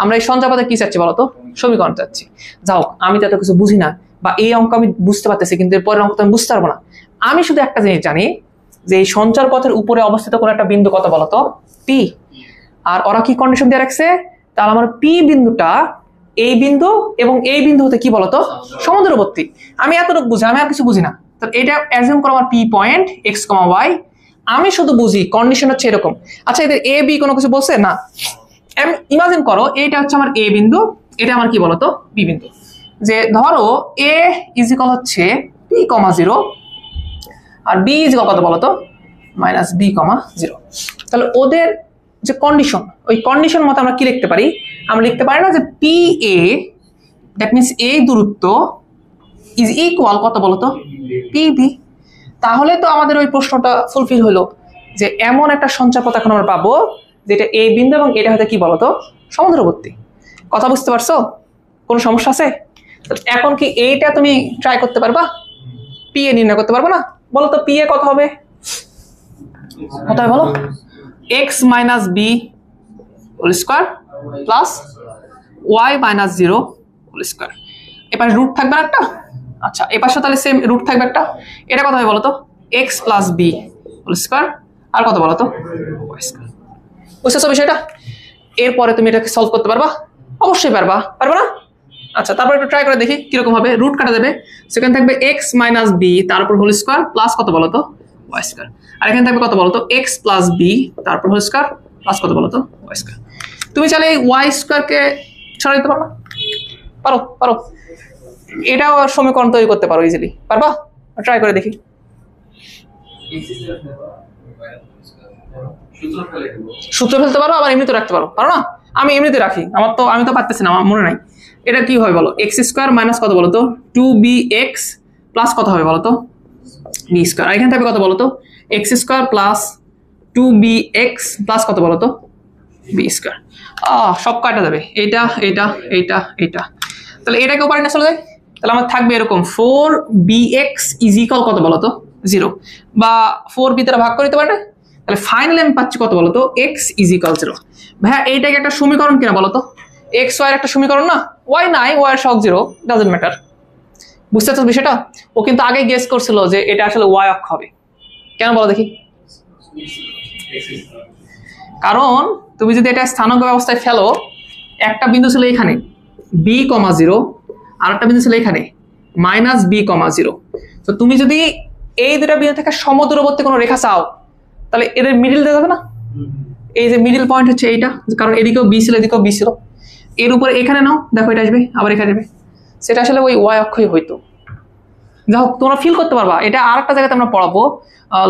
আমরা এই সঞ্চার পথে কি চাচ্ছি বলতো সমীকরণ চাচ্ছি। যাও আমি তো এত কিছু বুঝি না, বা এই অঙ্ক আমি বুঝতে পারতেছি কিন্তু এর পরের অঙ্ক তো আমি বুঝতে পারবো না। আমি শুধু একটা জিনিস জানি যে এই সঞ্চার পথের উপরে অবস্থিত কোনো একটা বিন্দু কত বলতো পি, আর ওরা কি কন্ডিশন দিয়ে রাখছে, তাহলে আমার পি বিন্দুটা এই বিন্দু এবং এই বিন্দু হতে কি বলতো সমদূরবর্তী। আমি এতটুকু বুঝি, আমি আর কিছু বুঝি না। তো এটা অ্যাজিউম করো আমার পি পয়েন্ট এক্স কমা ওয়াই, আমি শুধু বুঝি কন্ডিশন হচ্ছে এরকম। আচ্ছা এদের এ বি কোনো কিছু বলছে না, ইমাজিন করো এইটা হচ্ছে আমার এ বিন্দু, এটা আমার কি বলতো বি বিন্দু। যে ধরো এ ইজিক্যাল হচ্ছে পি কমা জিরো আর বি ইজিক্যাল কত বলতো মাইনাস বি কমা জিরো। তাহলে ওদের যে কন্ডিশন, ওই কন্ডিশন মতো আমরা কি লিখতে পারি, আমরা লিখতে পারি না যে পি এ দ্যাট মিনস এই দূরত্ব ইজ ইকুয়াল কত বলতো পি বি। তাহলে তো আমাদের ওই প্রশ্নটা ফুলফিল হলো যে এমন একটা সঞ্চারপথ এখন আমরা পাবো যেটা এই বিন্দু এবং এটা হতে কি বলতো সমদূরবর্তী। কথা বুঝতে পারছো, কোনো সমস্যা আছে? এখন কি এইটা তুমি ট্রাই করতে পারবা, পি এ নির্ণয় করতে পারবো না? বলো তো পি এ কত হবে, কত হবে বলো, x minus B whole square plus y minus zero whole square. এপাশে রুট থাকবে একটা, আচ্ছা এপাশে তাহলে সেম রুট থাকবে একটা, এটা কত হবে বলতো X plus B whole square আর কত বলতো ওয়াই স্কোয়ার। বুঝতেছো বিষয়টা? এরপরে তুমি এটাকে সলভ করতে পারবা? অবশ্যই পারবা, পারবে না? আচ্ছা তারপর একটু ট্রাই করে দেখি কিরকম হবে। রুট কাটা দেবে, সেখানে থাকবে এক্স মাইনাস বি তারপর হোল স্কোয়ার প্লাস কত বলতো ওয়াই স্কোয়ার, আর এখানে থাকবে কত বলতো এক্স প্লাস বি তারপর হোল স্কোয়ার প্লাস কত বলতো ওয়াই স্কোয়ার। তুমি চাইলে এই ওয়াই স্কোয়ারকে সরাই দিতে পারো না? পারো পারো, এটাও সমীকরণ তৈরি করতে পারো ইজিলি, পারবা? ট্রাই করে দেখি। সূত্র ফেলতে পারো, আবার এমনিতে রাখতে পারো, পারো না? আমি এমনিতে রাখি, আমি তো পারতেছি না, আমার মনে নাই। এটা কি হয় বলো, এক্স স্কোয়ার মাইনাস কত বলতো টু বি এক্স প্লাস কত হবে বলতো বি স্কোয়ার, আর এখানে থাকবে কত বলতো x square plus two b x plus কত বলতো বি স্কোয়ার। সব কাটা যাবে, এইটা এইটা এইটা এইটা, তাহলে এটাকে পারি না চলে যায়। তাহলে আমার থাকবে এরকম four b x is equal কত বলতো জিরো, বা ফোর বি দ্বারা ভাগ করে দিতে পারে না। তাহলে ফাইনালি আমি পাচ্ছি কত বলতো এক্স ইজ ইকুয়াল জিরো। ভাইয়া এইটাকে একটা সমীকরণ কিনা বলতো, এক্স ওয়াই এর একটা সমীকরণ না, ওয়াই নাই ওয়াই এর সহগ জিরো, ডাজন্ট ম্যাটার। বুঝতে পারছো বিষয়টা? ও কিন্তু আগে গেস করছিল যে এটা আসলে ওয়াই অক্ষ হবে, কেন বলো দেখি? কারণ তুমি যদি এটা স্থানাঙ্ক ব্যবস্থায় ফেলো, একটা বিন্দু ছিল এখানে বি কমা জিরো, আর একটা বিন্দু ছিল এখানে মাইনাস বি কমা জিরো। তো তুমি যদি এই দুটা বিন্দু থেকে সমদূরবর্তী কোনো রেখা চাও, তাহলে এদের মিডিল দেওয়া যাবে না? এই যে মিডিল পয়েন্ট হচ্ছে এইটা, কারণ এদিকেও বি ছিল এদিকেও বি ছিল, এর উপরে এখানে নাও, দেখো এটা আসবে আবার এখানে আসবে, সেটা আসলে ওই ওয়াই অক্ষই হইতো। যাই হোক তোমরা ফিল করতে পারবা, এটা আর একটা জায়গাতে আমরা পড়াবো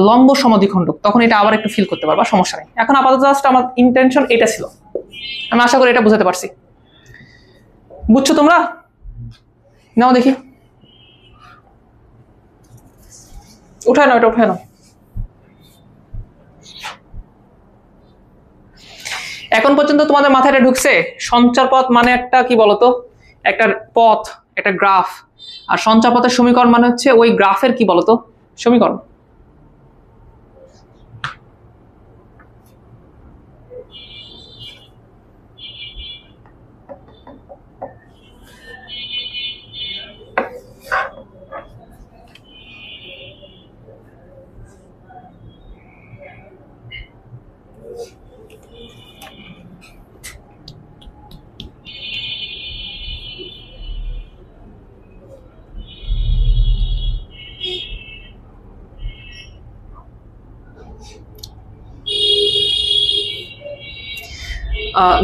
লম্ব সমদ্বিখণ্ডক, তখন এটা আবার একটু ফিল করতে পারবা, সমস্যা নেই। এখন আপাতত জাস্ট আমার ইন্টেনশন এটা ছিল, আমি আশা করি এটা বুঝাতে পারছি। বুঝছো তোমরা? নাও দেখি, উঠায় নাও, এটা উঠায় নাও। এখন পর্যন্ত তোমাদের মাথায় এটা ঢুকছে সঞ্চার পথ মানে একটা কি বলতো একটা পথ, একটা গ্রাফ, আর সঞ্চার পথের সমীকরণ মানে হচ্ছে ওই গ্রাফের কি বলতো সমীকরণ।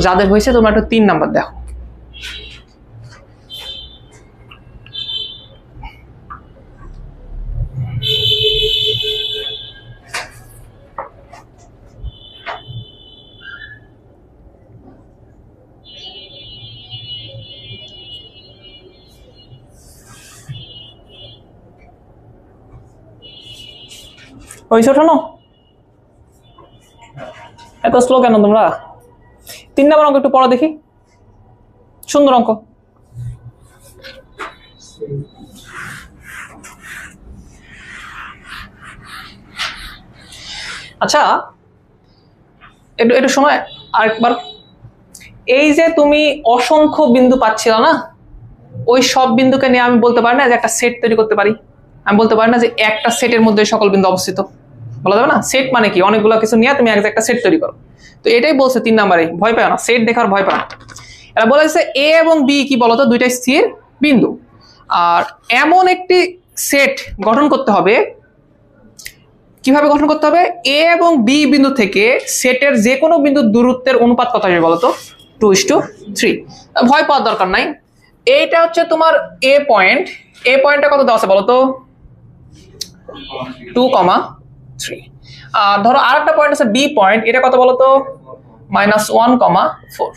যাদের হয়েছে তোমরা একটা 3 নাম্বার দেখো। ওই ছোট না, এত স্লো কেন তোমরা? 3 নম্বর অঙ্ক একটু পড়া দেখি, সুন্দর অঙ্ক। আচ্ছা একটু সময় আরেকবার। এই যে তুমি অসংখ্য বিন্দু পাচ্ছিল না, ওই সব বিন্দুকে নিয়ে আমি বলতে পারি না যে একটা সেট তৈরি করতে পারি? আমি বলতে পারি না যে একটা সেটের মধ্যে সকল বিন্দু অবস্থিত? বলা যাবে না? সেট মানে কি, অনেকগুলো কিছু নিয়ে তুমি একটা সেট তৈরি করো। তো এটাই বলছে 3 নম্বরে, ভয় পাও না, সেট দেখার ভয় পাও না। এরা বলেছে এ এবং বি কি বলতো, দুইটা স্থির বিন্দু, আর এমন একটি সেট গঠন করতে হবে। কিভাবে গঠন করতে হবে? এ এবং বি বিন্দু থেকে সেটের যে কোনো বিন্দুর দূরত্বের অনুপাত কত হবে বলতো? 2:3। ভয় পাওয়ার দরকার নাই। এইটা হচ্ছে তোমার এ পয়েন্ট, এ পয়েন্টটা কত দেওয়া আছে বলতো? 2,3। আর ধরো আরেকটা পয়েন্ট আছে বি পয়েন্ট, এটা কত বলতো? -1,4।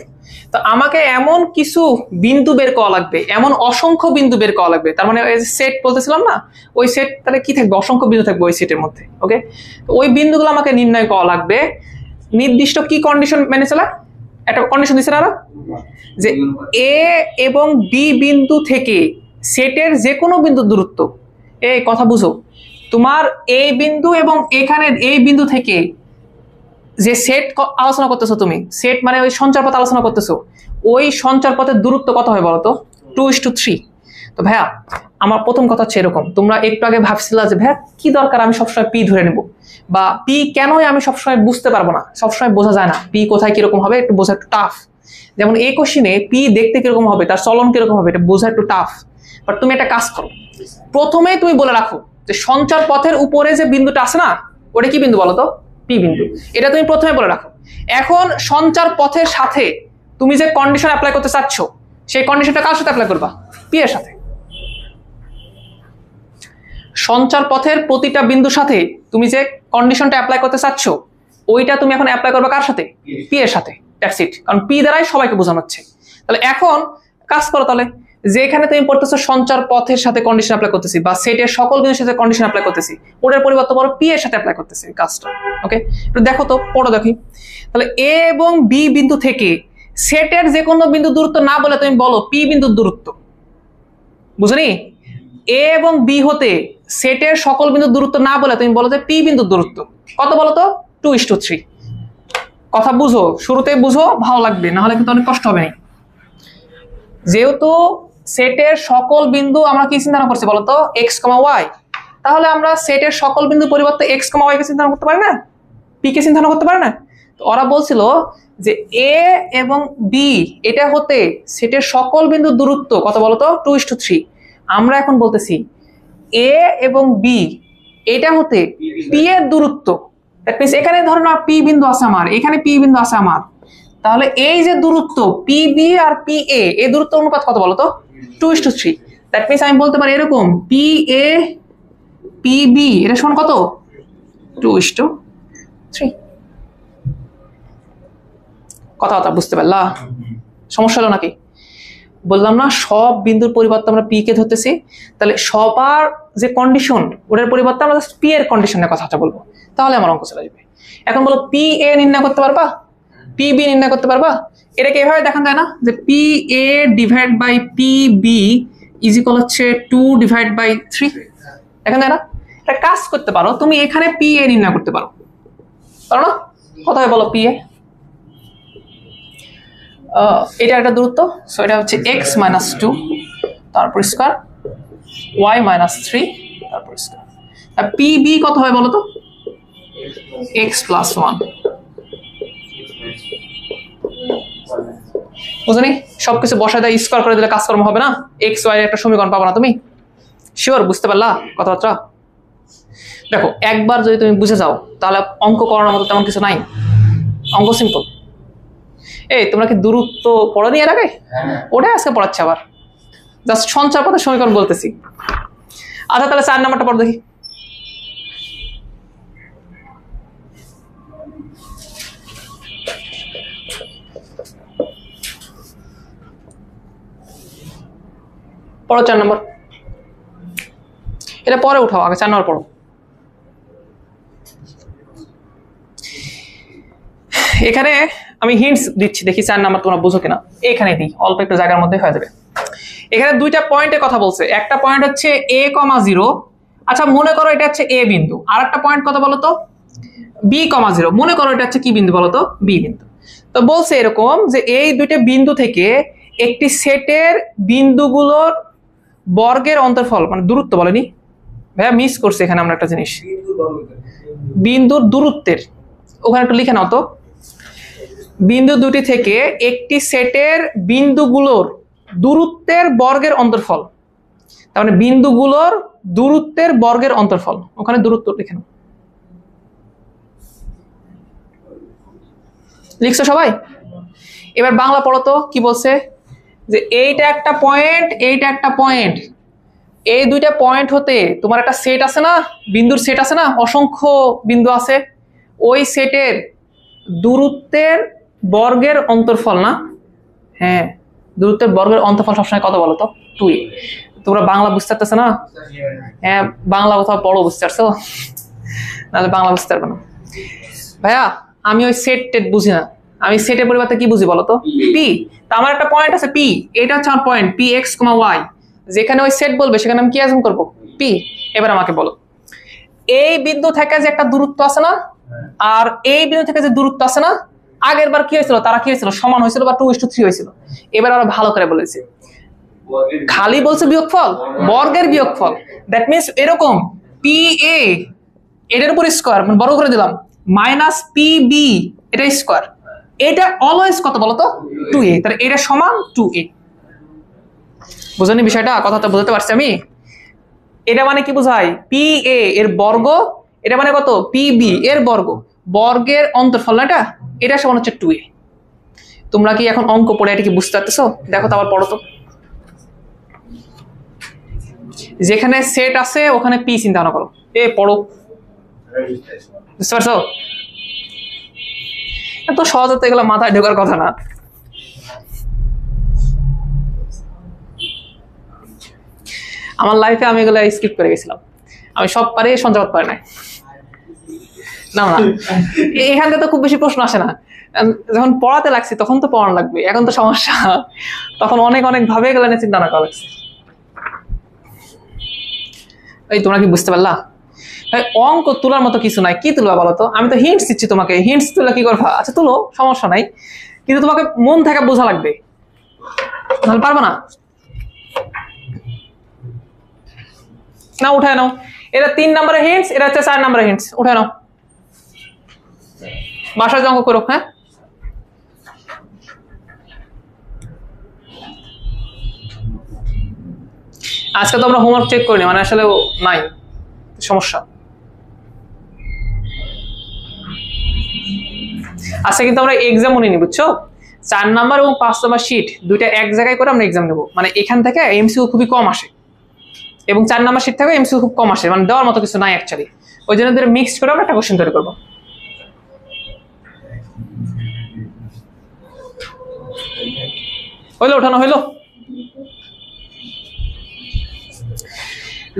তো আমাকে এমন কিছু বিন্দু বের করা লাগবে, এমন অসংখ্য বিন্দু বের করা লাগবে। তার মানে সেট বলতেছিলাম না, ওই সেট তাহলে কি থাকবে? অসংখ্য বিন্দু থাকবে ওই সেটের মধ্যে। ওকে, তো ওই বিন্দুগুলো আমাকে নির্ণয় করা লাগবে। নির্দিষ্ট কি কন্ডিশন মেনে চলা? একটা কন্ডিশন দিচ্ছে না যে এ এবং বি বিন্দু থেকে সেটের যে কোনো বিন্দু দূরত্ব, এই কথা বুঝো, তোমার এই বিন্দু এবং এখানের এই বিন্দু থেকে যে সেট আলোচনা করতেছো তুমি, সেট মানে ওই সঞ্চার পথ আলোচনা করতেছো, ওই সঞ্চার পথের দূরত্ব কত হয় বলতো? 2:3। তো ভাইয়া আমার প্রথম কথা হচ্ছে এরকম, তোমরা একটু আগে ভাবছিলা যে ভাইয়া কি দরকার আমি সবসময় পি ধরে নেব, বা পি কেনই আমি সবসময় বুঝতে পারবো না, সবসময় বোঝা যায় না পি কোথায় কিরকম হবে, একটু বোঝা একটু টাফ। যেমন এই কোশ্চিনে পি দেখতে কিরকম হবে, তার চলন কিরকম হবে, এটা বোঝা একটু টাফ। বাট তুমি একটা কাজ করো, প্রথমেই তুমি বলে রাখো যে সঞ্চার পথের উপরে যে বিন্দুটা আছে না, ওটা কি বিন্দু বলো তো? পি বিন্দু। এটা তুমি প্রথমে বলে রাখো। এখন সঞ্চার পথের সাথে তুমি যে কন্ডিশন অ্যাপ্লাই করতে চাচ্ছ, সেই কন্ডিশনটা কার সাথে অ্যাপ্লাই করবা? পি এর সাথে। সঞ্চার পথের প্রতিটা বিন্দুর সাথে তুমি যে কন্ডিশনটা অ্যাপ্লাই করতে চাচ্ছ, ওইটা তুমি এখন অ্যাপ্লাই করবে কার সাথে? পি এর সাথে। দ্যাটস ইট, কারণ পি দ্বারাই সবাইকে বোঝানো হচ্ছে। তাহলে এখন কাজ করো, তাহলে যেখানে তুমি পড়তেছো সঞ্চার পথের সাথে কন্ডিশন অ্যাপ্লাই করতেছি, বা সেটের সকল বিন্দুর সাথে কন্ডিশন অ্যাপ্লাই করতেছি, ওটার পরিবর্তে বড় পি এর সাথে অ্যাপ্লাই করতেছি কাজটা। ওকে, একটু দেখো তো, পড়ো দেখি। তাহলে এ এবং বি বিন্দু থেকে সেটের যে কোনো বিন্দু দূরত্ব না বলে তুমি বলো পি বিন্দুর দূরত্ব। বুঝলি? এ এবং বি হতে সেটের সকল বিন্দু দূরত্ব না বলে তুমি বলো যে পি বিন্দুর দূরত্ব কত বলো তো? 2:3। কথা বুঝো, শুরুতেই বুঝো, ভালো লাগবে, না হলে কিন্তু অনেক কষ্ট হবে। যেহেতু সেটের সকল বিন্দু আমরা কি চিন্তা করছি বলতো? এক্স কমা ওয়াই। তাহলে আমরা সেটের সকল বিন্দু পরিবর্তে এক্স কমা ওয়াই কে চিন্তা করতে পারি না? পি কে চিন্তা করতে পারে না? তো ওরা বলছিল যে এ এবং বি এটা হতে সেটের সকল বিন্দু দূরত্ব কত বলতো? 2:3। আমরা এখন বলতেছি এ এবং বি এটা হতে পি এর দূরত্ব, দ্যাট মিন্স এখানে ধরো না পি বিন্দু আছে আমার, এখানে পি বিন্দু আছে আমার, তাহলে এই যে দূরত্ব পি বি আর পি এ, এই দূরত্ব অনুপাত কত বলতো? 2:3। দ্যাট মিন্স আমি বলতে পারি এরকম, পি এ পি বি এটা সমান কত? 2:3। কথা বুঝতে পারলা? সমস্যা হলো নাকি? বললাম না সব বিন্দুর পরিবর্তে আমরা পি কে ধরতেছি, তাহলে সবার যে কন্ডিশন ওটার পরিবর্তে আমরা জাস্ট পি এর কন্ডিশনের কথাটা বলবো, তাহলে আমার অঙ্ক চলে যাবে। এখন বলো পি এ নির্ণয় করতে পারবা? পি বি নির্ণয় করতে পারবা? এটাকে এভাবে দেখান যায় না যে P A divide by P B is equal হচ্ছে 2/3। দেখান যায় না? একটা কাজ করতে পারো, তুমি এখানে পি এ নির্ণয় করতে পারো, পারো না? কত হবে বলো পি এ? এটা একটা দূরত্ব, সো এটা হচ্ছে x - 2 তারপর স্কয়ার, y - 3 তারপর স্কয়ার। আর পি বি কত হয় বলো তো? x + 1। বুঝনি? সবকিছু বসায় দেয় স্কয়ার করে দিলে কাজকর্ম হবে না, x y এর একটা সমীকরণ পাবো না তুমি? শিওর? বুঝতে পারলা কথাবার্তা? দেখো একবার যদি তুমি বুঝে যাও তাহলে অঙ্ক করানোর মতো তেমন কিছু নাই, অঙ্ক সিম্পল। এই তোমরা কি দূরত্ব পড়ানি এর আগে? ওটাই আজকে পড়াচ্ছে আবার, জাস্ট সঞ্চার পথের সমীকরণ বলতেছি। আচ্ছা তাহলে 4 নাম্বারটা পড়ো দেখি। পড়ো 4 নম্বর। এটা পরে উঠাও, আগে 4 নম্বর পড়ো। এখানে আমি হিন্টস দিচ্ছি, দেখি 4 নাম্বার তোমরা বুঝো কিনা। এখানে দিই, অল্প একটু জায়গার মধ্যে হয়ে যাবে। এখানে দুইটা পয়েন্টের কথা বলছে, একটা পয়েন্ট হচ্ছে a,0। আচ্ছা মনে করো এটা হচ্ছে a বিন্দু, আর একটা পয়েন্ট কত বলো তো b,0। মনে করো এটা হচ্ছে কি বিন্দু বলো তো b বিন্দু। তো বলছে এরকম যে এই দুইটা বিন্দু থেকে একটি সেটের বিন্দুগুলোর বর্গের অন্তর্ফল, মানে দূরত্ব বলেনি ভাইয়া, মিস করছে এখানে আমরা একটা জিনিস, বিন্দুর দূরত্বের, ওখানে একটু লিখে নাও তো। বিন্দু দুটি থেকে একটি সেটের বিন্দুগুলোর দূরত্বের বর্গের অন্তর্ফল, তার মানে বিন্দুগুলোর দূরত্বের বর্গের অন্তর্ফল, ওখানে দূরত্ব লিখে নাও। লিখছো সবাই? এবার বাংলা পড়ো তো কি বলছে, যে এইটা একটা পয়েন্ট, এইটা একটা পয়েন্ট, এই দুইটা পয়েন্ট হতে তোমার একটা সেট আছে না, বিন্দুর সেট আছে না, অসংখ্য বিন্দু আছে, ওই সেটের দূরত্বের বর্গের অন্তর্ফল না, হ্যাঁ দূরত্বের বর্গের অন্তর্ফল সবসময় কত বলো তো 2a। তোমরা বাংলা বুঝতে পারতেছো না? হ্যাঁ বাংলা কোথাও পড়ো, বুঝতে পারছো? নাহলে বাংলা বুঝতে পারবে না ভাইয়া। আমি ওই সেট টেট বুঝি না, আমি সেটের পরিবর্তে কি বুঝি বলো তো পি। তা আমার একটা পয়েন্ট আছে পি, এটা হচ্ছে আমার পয়েন্ট পি এক্স, ওয়াই, যেখানে ওই সেট বলবে সেখানে আমি কি অ্যাজুম করবো পি। এবার আমাকে বলো এই বিন্দু থেকে যে একটা দূরত্ব আছে না, আর এই বিন্দু থেকে যে দূরত্ব আছে না, আগের বার কি হয়েছিল, তারা কি হয়েছিল, সমান হয়েছিল বা 2:3 হয়েছিল। এবার আমরা ভালো করে বলেছি, খালি বলছে বিয়োগফল, বর্গের বিয়োগফল। দ্যাট মিনস এরকম পি এ এটার উপর স্কোয়ার, মানে বড় করে দিলাম, মাইনাস পি বি এটা স্কোয়ার, এটা অলওয়েজ কত বলতো 2a, তাহলে এটা সমান 2a। বুঝনি বিষয়টা, কথাটা বুঝতে পারছি আমি? এটা মানে কি বোঝায়, পি এ এর বর্গ, এটা মানে কত পি বি এর বর্গ, বর্গের অন্তর্ফল না, এটা সমান হচ্ছে 2a। তোমরা কি এখন অঙ্ক পড়ে এটা কি বুঝতে পারতেছো? দেখো তো আবার পড়ো তো। যেখানে সেট আছে ওখানে পি চিন্তা ভাবনা করো, পড়ো, বুঝতে পারছো? এত সহজে তো এগুলো মাথায় ঢোকার কথা না। আমার লাইফে আমি এগুলো স্কিপ করে গেছিলাম, আমি সব পারে সঞ্চয় পারি না। না না এখান থেকে তো খুব বেশি প্রশ্ন আসে না, যখন পড়াতে লাগছি তখন তো পড়ানো লাগবে, এখন তো সমস্যা, তখন অনেক অনেক ভাবে এগুলো নিয়ে চিন্তা না করা লাগছে। এই তোমরা কি বুঝতে পারলা? অঙ্ক তোলার মতো কিছু নাই, কি তুলবা বলো তো? আমি তো হিন্টস দিচ্ছি তোমাকে, হিন্টস তুলে কি করবা? আচ্ছা তুলো, সমস্যা নাই, কিন্তু তোমাকে মন থেকে বোঝা লাগবে, নাহলে পারবে না। না উঠায় নাও, এটা 3 নম্বরের হিন্টস, এটা হচ্ছে 4 নম্বরের হিন্টস, উঠায় নাও, বাসায় অঙ্ক করো। হ্যাঁ আজকে তো আমরা হোমওয়ার্ক চেক করিনি, মানে আসলে নাই সমস্যা। আজকে কিন্তু আমরা এক্সামও নিই, বুঝছো? 4 নাম্বার এবং 5 নাম্বার শিট দুইটা এক জায়গায় করে আমরা এক্সাম নেবো, মানে এখান থেকে এমসিকিউ খুবই কম আসে, এবং 4 নাম্বার শিট থেকে এমসিকিউ খুব কম আসে, মানে দেওয়ার মতো কিছু নাই অ্যাকচুয়ালি। ওই জন্য মিক্স করে আমরা একটা কোশ্চেন তৈরি করবো। হইলো, ওঠানো হইলো?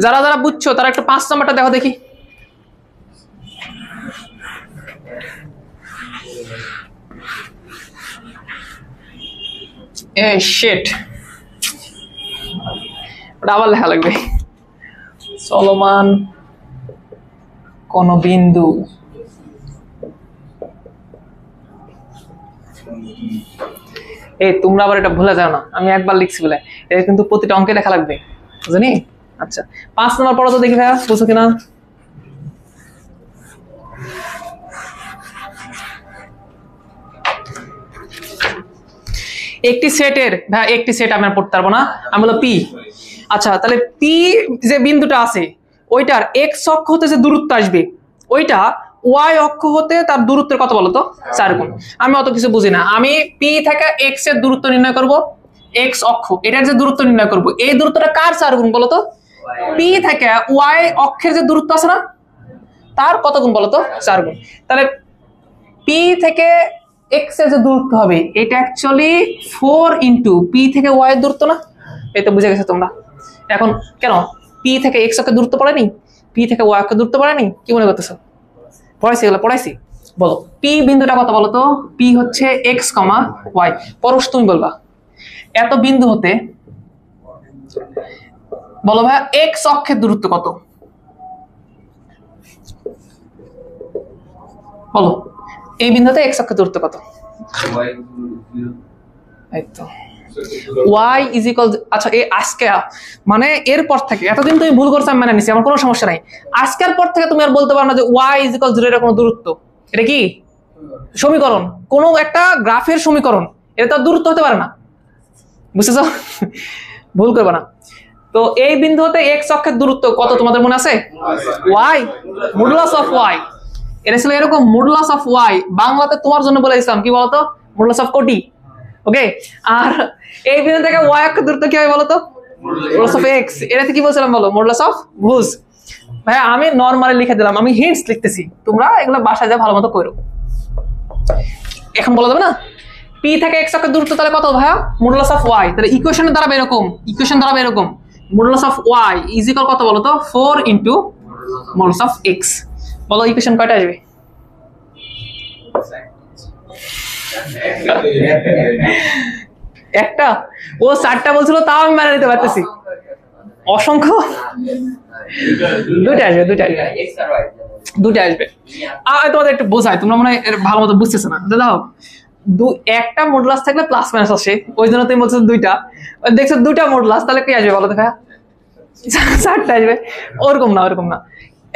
যারা যারা বুঝছো তারা একটু 5 নাম্বারটা দেখো দেখি। শিট, ওটা আবার লেখা লাগবে। চলমান কোন বিন্দু তোমরা আবার এটা ভুলে যাও না, আমি একবার লিখছি বলে এটা কিন্তু প্রতিটা অঙ্কে লেখা লাগবে, বুঝনি? আচ্ছা 5 নাম্বার পড়ো তো দেখি ভাইয়া, বুঝছো কিনা? একটি সেটের, ভাই একটি সেট আমি পড়তে পারবো না, আমি বলবো পি। আচ্ছা তাহলে পি যে বিন্দুটা আছে ওইটার এক্স অক্ষ হতে যে দূরত্ব আসবে, ওইটা ওয়াই অক্ষ হতে তার দূরত্বের কত বলতো 4 গুণ। আমি অত কিছু বুঝি না, আমি পি থেকে এক্স এর দূরত্ব নির্ণয় করব, এক্স অক্ষ এটার যে দূরত্ব নির্ণয় করব, এই দূরত্বটা কার 4 গুণ বলতো? পি থেকে ওয়াই অক্ষের যে দূরত্ব আছে না, তার কত গুণ বলতো 4 গুণ। তাহলে পি থেকে এক্স এর যে দূরত্ব হবে এটা অ্যাকচুয়ালি 4 ইন্টু পি থেকে ওয়াই এর দূরত্ব না? এটা বুঝে গেছো তোমরা? এখন কেন পি থেকে এক্স অক্ষের দূরত্ব পড়েনি, পি থেকে ওয়াই অক্ষের দূরত্ব পড়েনি? কি মনে করতেছো? পড়াইছি, এগুলো পড়াইছি। বলো পি বিন্দুটা কত বলো তো? পি হচ্ছে এক্স কমা ওয়াই। পরশ তুমি বলবা এত বিন্দু হতে বলো ভাই এক্স অক্ষের দূরত্ব কত? বলো এই বিন্দুতে এক্স অক্ষের দূরত্ব কত? এইতো y ইজ ইকুয়াল। আচ্ছা এই আজকে মানে এরপর থেকে এতদিন তুমি ভুল করছো আমি মানে নিছি, আমার কোনো সমস্যা নাই। আজকের পর থেকে তুমি আর বলতে পারো না যে y ইজ ইকুয়াল 0 এর কোনো দূরত্ব। এটা কি সমীকরণ? কোনো একটা গ্রাফের সমীকরণ, এটা তো দূরত্ব হতে পারে না, বুঝতেছো? ভুল করবে না। তো এই বিন্দু হতে x অক্ষের দূরত্ব কত তোমাদের মনে আছে? y modulus of y। এটা ছিল এরকম মডুলাস অফ y। বাংলাতে তোমার জন্য বলে দিলাম কি বলতো? মডুলাস অফ কোটি। ওকে, আর এই বিন্দু থেকে y অক্ষের দূরত্ব কি হয় বলো তো? Modulus of x। এটাতে কি বলছিলাম বলো? মডুলাস অফ ভুজ। ভাই আমি নরমালি লিখে দিলাম, আমি হিন্টস লিখতেছি, তোমরা এগুলো বাসায় যা ভালো মতো করো। এখন বলা যাবে না p থেকে x অক্ষের দূরত্ব তাহলে কত ভাইয়া? Modulus of y। তাহলে ইকুয়েশনের দ্বারা এরকম, ইকুয়েশন দ্বারা এরকম modulus of y is equal কত বলো তো? 4 ইনটু মডুলাস অফ x। বলো ইকুয়েশন কয়টা আসবে? একটা। ও 4টা বলছিল তাও আমি মেনে নিতে পারতেছি। অসংখ্য দুইটা আসবে, দুইটা আসবে, দুইটা আসবে। আর তোমাদের একটু বোঝাই, তোমরা মনে হয় ভালো মতো বুঝতেছো না। দাও একটা মডুলাস থাকলে প্লাস মাইনাস আসে, ওই জন্য তুমি বলছো দুইটা। দেখছো দুইটা মডুলাস, তাহলে কি আসবে বলো তো ভাইয়া? 4টা আসবে। ওরকম না, ওরকম না।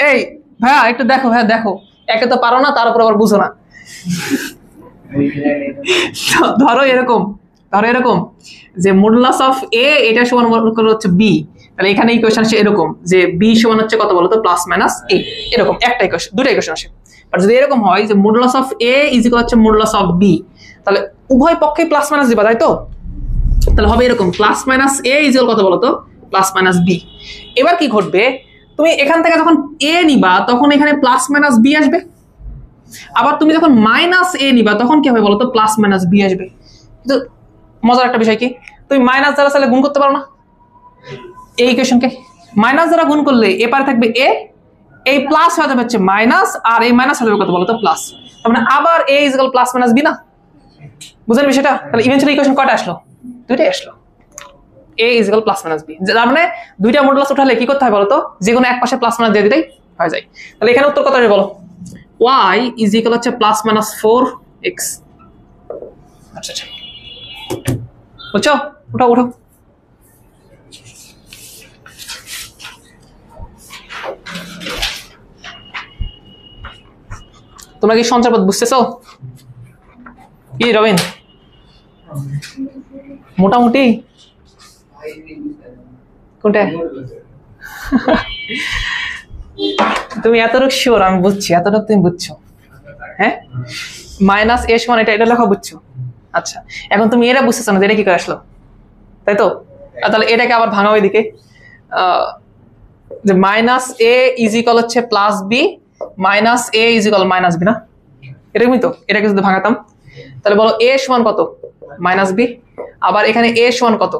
এই ভাইয়া একটু দেখো, ভাইয়া দেখো, একে তো পারো না, তার উপর আবার বুঝো না। ধরো এরকম, ধরো এরকম যে মডুলাস অফ এ এটা সমান হচ্ছে বি, তাহলে এখানে ইকুয়েশন আসে এরকম যে বি সমান হচ্ছে কত বলো তো? প্লাস মাইনাস এ। এরকম একটা ইকুয়েশন, দুটো ইকুয়েশন আসে। আর যদি এরকম হয় যে modulus of A is equal হচ্ছে মডুলাস অফ বি, তাহলে উভয় পক্ষে প্লাস মাইনাস দিবা, তাই তো? তাহলে হবে এরকম plus minus A is equal কত বলো তো? Plus minus B. এবার কি ঘটবে? তুমি এখান থেকে যখন এ নিবা তখন এখানে প্লাস মাইনাস বি আসবে, আবার তুমি যখন মাইনাস এ নিবা তখন কি হবে বলো তো? প্লাস মাইনাস বি আসবে। কিন্তু মজার একটা বিষয় কি, তুমি মাইনাস দ্বারা চাইলে গুণ করতে পারো না? এই ইকুয়েশনকে মাইনাস দ্বারা গুণ করলে এ পারে থাকবে এ, এই প্লাস হয়ে যাবে হচ্ছে মাইনাস, আর এই মাইনাস হয়ে যাবে কত বলো তো? প্লাস। তার মানে আবার A is equal plus minus B না? বুঝলেন বিষয়টা? তাহলে ইভেন্চুয়ালি ইকুয়েশন কয়টা আসলো? দুইটাই আসলো। A is equal plus minus B. তার মানে দুইটা মডুলাস উঠালে কি করতে হয় বলো তো? যে কোনো এক পাশে প্লাস মাইনাস দিয়ে দিলেই হয়ে যায়। তাহলে এখানে উত্তর কত আসবে বলো? y ইজ ইকুয়াল হচ্ছে প্লাস মাইনাস 4x। আচ্ছা আচ্ছা, বুঝছো? উঠাও উঠাও। তোমরা কি সঞ্চারপদ বুঝতেছো? কি রবিন মোটামুটি কোনটা? তুমি এতটুকু শিওর আমি বুঝছি, এতটুকু তুমি বুঝছো? হ্যাঁ, মাইনাস এ সমান এটা, এটা লেখা বুঝছো? আচ্ছা, এখন তুমি এটা বুঝতেছো না যে এটা কি করে আসলো, তাই তো? তাহলে এটাকে আবার ভাঙাও এদিকে, যে মাইনাস এ ইজ ইকুয়াল হচ্ছে plus B, minus A is equal minus B না? এরকমই তো। এটাকে যদি ভাঙাতাম তাহলে বলো এ সমান কত? Minus B. আবার এখানে এ সমান কত?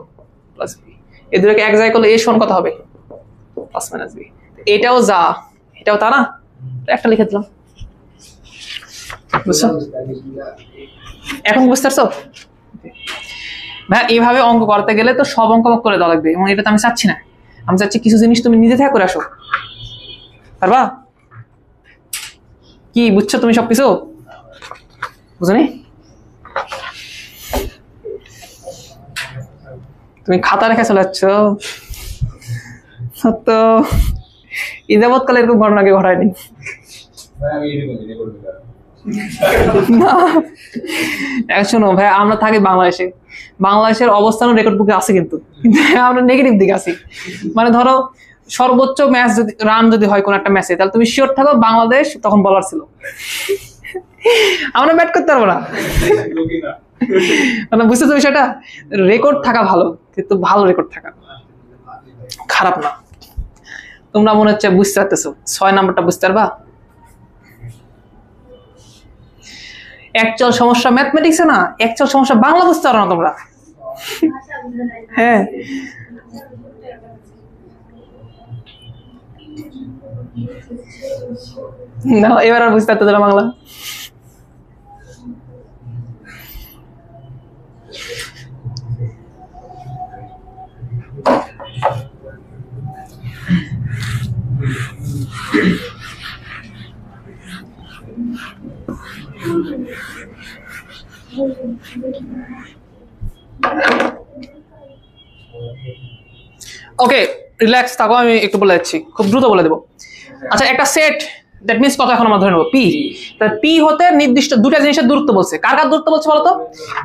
Plus B. এই দুটোকে এক জায়গায় করলে এ সমান কত হবে? Plus minus B. এটাও যা, এটাও তা না? একটা লিখে দিলাম, বুঝছো? এখন বুঝতে পারছো? ভাই এইভাবে অঙ্ক করতে গেলে তো সব অঙ্ক করে দেওয়া লাগবে, এবং এটা তো আমি চাচ্ছি না। আমি চাচ্ছি কিছু জিনিস তুমি নিজে থেকে করে আসো, পারবা? কি বুঝছো তুমি সবকিছু? বুঝনি? তুমি খাতা রেখে চলে যাচ্ছ সত্য। ইজাবত কালে এরকম ঘটনা কেউ ঘটায়নি না। শোনো ভাই, আমরা থাকি বাংলাদেশে, বাংলাদেশের অবস্থানও রেকর্ড বুকে আছে, কিন্তু আমরা নেগেটিভ দিকে আছি। মানে ধরো সর্বোচ্চ ম্যাচ যদি রান যদি হয় কোন একটা ম্যাচে, তাহলে তুমি শিওর থাকো বাংলাদেশ তখন বলার ছিল, আমরা ব্যাট করতে পারবো না। মানে বুঝতেছো বিষয়টা? রেকর্ড থাকা ভালো, কিন্তু ভালো রেকর্ড থাকা খারাপ না। তোমরা মনে হচ্ছে বুঝতে পারতেছো, 6 নাম্বারটা বুঝতে পারবা? অ্যাকচুয়াল সমস্যা ম্যাথমেটিক্সে না, অ্যাকচুয়াল সমস্যা বাংলা বুঝতে পারো না তোমরা। হ্যাঁ, না এবার আর বুঝতে পারতো বাংলা। ওকে, রিল্যাক্স থাকো, আমি একটু বলে যাচ্ছি, খুব দ্রুত বলে দেবো। আচ্ছা, একটা সেট, দ্যাট মিনস কত এখন আমরা ধরে নেবো পি। পি হতে নির্দিষ্ট দুটা জিনিসের দূরত্ব বলছে। কার কার দূরত্ব বলছে বলতো?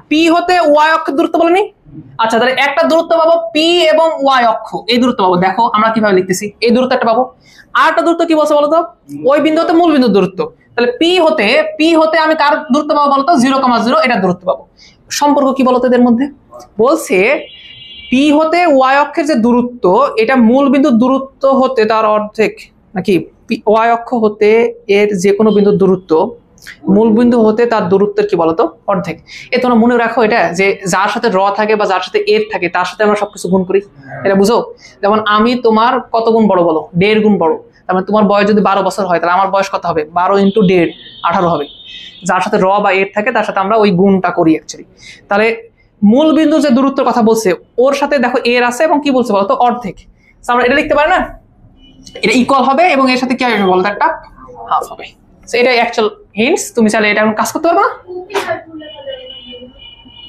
পি হতে ওয়াই অক্ষের দূরত্ব বলেনি? আচ্ছা, তাহলে একটা দূরত্ব পাবো পি এবং ওয়াই অক্ষ, এই দূরত্ব পাবো। দেখো আমরা কিভাবে লিখতেছি, এই দূরত্ব একটা পাবো। আর একটা দূরত্ব কি বলছে বলতো? ওই বিন্দু হতে মূল বিন্দুর দূরত্ব। তাহলে পি হতে আমি কার দূরত্ব পাবো বলতো? 0,0, এটা দূরত্ব পাবো। সম্পর্ক কি বলতো এদের মধ্যে? বলছে পি হতে ওয়াই অক্ষের যে দূরত্ব, এটা মূল বিন্দুর দূরত্ব হতে তার অর্ধেক, নাকি ওয়াই অক্ষ হতে এর যে কোনো বিন্দুর দূরত্ব মূল বিন্দু হতে তার দূরত্বের কি বলতো? অর্ধেক। এ তোমরা মনে রাখো এটা, যে যার সাথে র থাকে বা যার সাথে এর থাকে তার সাথে আমরা সবকিছু গুণ করি, এটা বুঝো। যেমন আমি তোমার কত গুণ বড় বলো? 1.5 গুণ বড়। তার মানে তোমার বয়স যদি 12 বছর হয়, তাহলে আমার বয়স কত হবে? 12 × 1.5, 18 হবে। যার সাথে র বা এর থাকে তার সাথে আমরা ওই গুণটা করি অ্যাকচুয়ালি। তাহলে মূল বিন্দু যে দূরত্বের কথা বলছে, ওর সাথে দেখো এর আছে এবং কি বলছে বলতো? অর্ধেক। আমরা এটা লিখতে পারি না, এটা ইকুয়াল হবে এবং এর সাথে কি হবে বলতো? একটা হাফ হবে। এটা অ্যাকচুয়াল হিন্টস, তুমি চাইলে এটা এখন কাজ করতে পারবা।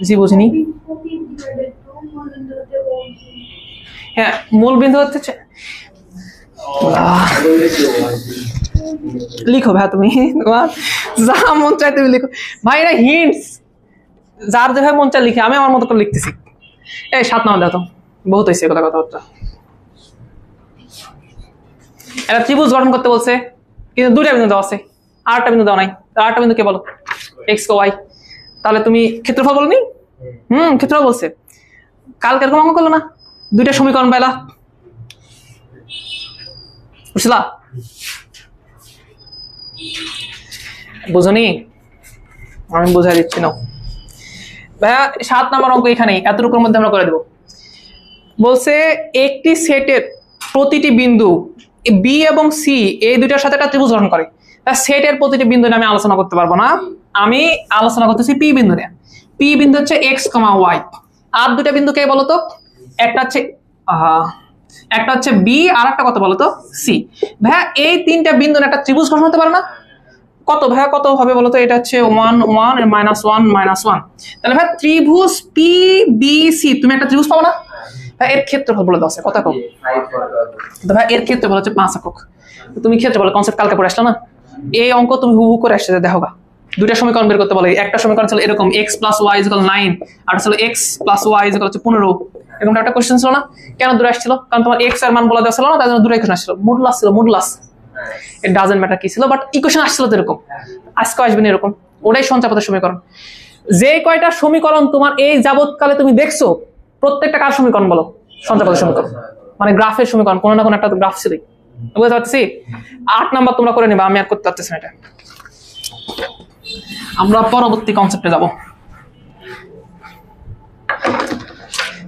জি বুঝিনি। হ্যাঁ, মূল বিন্দু হচ্ছে, লিখো ভাই তুমি, তোমার যা মন চাই তুমি লিখো ভাই, এটা হিন্টস, যার যেভাবে মন চাই লিখে, আমি আমার মতো করে লিখতেছি। এই 7 নাম্বার দেখো, বহুত হয়েছে কথাবার্তা। এটা ত্রিভুজ গঠন করতে বলছে, কিন্তু দুইটা বিন্দু দেওয়া আছে, আরেকটা বিন্দু দেওয়া নাই। আরেকটা বিন্দু কে বলো? এক্স ও ওয়াই। তাহলে তুমি ক্ষেত্রফল বলনি? ক্ষেত্রফল বলছে। কালকে এরকম অঙ্ক করলো না, দুইটা সমীকরণ পাইলা, বুঝলা? বুঝনি? আমি বোঝাই দিচ্ছি না ভাইয়া। 7 নম্বর অঙ্ক এখানেই, এতটুকুর মধ্যে আমরা করে দেবো। বলছে একটি সেটের প্রতিটি বিন্দু বি এবং সি এই দুইটার সাথে একটা ত্রিভুজ গঠন করে। সেটের প্রতিটি বিন্দু নিয়ে আমি আলোচনা করতে পারবো না, আমি আলোচনা করতেছি পি বিন্দু নিয়ে। পি বিন্দু হচ্ছে এক্স, ওয়াই। আর দুটা বিন্দু কে বলতো? একটা হচ্ছে বি, আর একটা কত বলতো? সি। ভাইয়া এই তিনটা বিন্দু একটা ত্রিভুজ গঠন হতে পারে না? কত ভাইয়া, কত হবে বলতো? এটা হচ্ছে 1 1 -1 -1। তাহলে ভাই ত্রিভুজ পি বি সি, তুমি একটা ত্রিভুজ পাবো না? এর ক্ষেত্রফল বলে দাও কত একক? ভাই এর ক্ষেত্রফল হচ্ছে 5 একক। তুমি ক্ষেত্রফল কনসেপ্ট কালকে পড়ে আসলে না, এই অঙ্ক তুমি হুবহু করে আসছে, দেখো গা। দুইটা সমীকরণ বের করতে বলে, একটা সমীকরণ ছিল এরকম x + y = 9, আর ছিল x + y = 15। এরকম একটা কোশ্চেন ছিল না? কেন দূরে আসছিল? কারণ তোমার x এর মান বলা দেওয়া ছিল না, তার জন্য দূরে ইকুয়েশন আসছিল। মডুলাস ছিল, মডুলাস। ইট ডাজন্ট ম্যাটার কি ছিল, বাট ইকুয়েশন আসছিল তো এরকম। আজকে আসবে না এরকম। ওটাই সঞ্চারপথের সমীকরণ। যে কয়টা সমীকরণ তোমার এই যাবৎকালে তুমি দেখছো, প্রত্যেকটা কার সমীকরণ বলো? সঞ্চারপথের সমীকরণ, মানে গ্রাফের সমীকরণ, কোনো না কোনো একটা গ্রাফ ছিল। বুঝতে পারছি? 8 নাম্বার তোমরা করে নিবা, আমি আর করতে পারতেছি না এটা। আমরা পরবর্তী কনসেপ্টে যাব।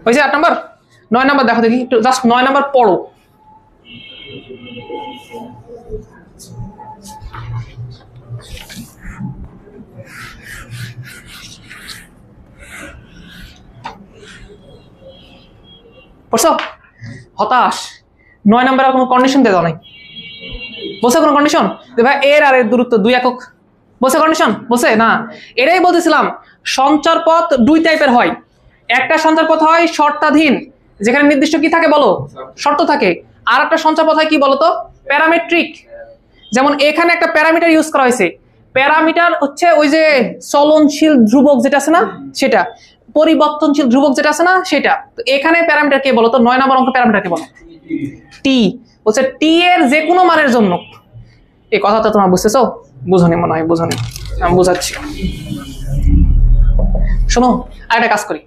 হয়েছে 8 নাম্বার? 9 নাম্বার দেখো দেখি, একটু জাস্ট 9 নাম্বার পড়ো। পড়ছো? হতাশ। 9 নাম্বারে কোনো কন্ডিশন দেওয়া নাই। বলছে কোনো কন্ডিশন যে ভাই এর আর এর দূরত্ব 2 একক, বলছে কন্ডিশন? বলছে না। এটাই বলতেছিলাম, সঞ্চার পথ 2 টাইপের হয়। একটা সঞ্চার পথ হয় শর্তাধীন, যেখানে নির্দিষ্ট কি থাকে বলো? শর্ত থাকে। আর একটা সঞ্চার পথ হয় কি বলতো? প্যারামেট্রিক। যেমন এখানে একটা প্যারামিটার ইউজ করা হয়েছে। প্যারামিটার হচ্ছে ওই যে চলনশীল ধ্রুবক যেটা আছে না, সেটা। পরিবর্তনশীল ধ্রুবক যেটা আছে না, সেটা। তো এখানে প্যারামিটার কে বলতো? 9 নম্বর অঙ্ক প্যারামিটার কে বলো? টি। বলছে টি এর যে কোনো মানের জন্য। এই কথাটা তোমরা বুঝতেছো? বুঝনি মনে হয়, বুঝনি, আমি বুঝাচ্ছি। শোনো, আরেকটা কাজ করি।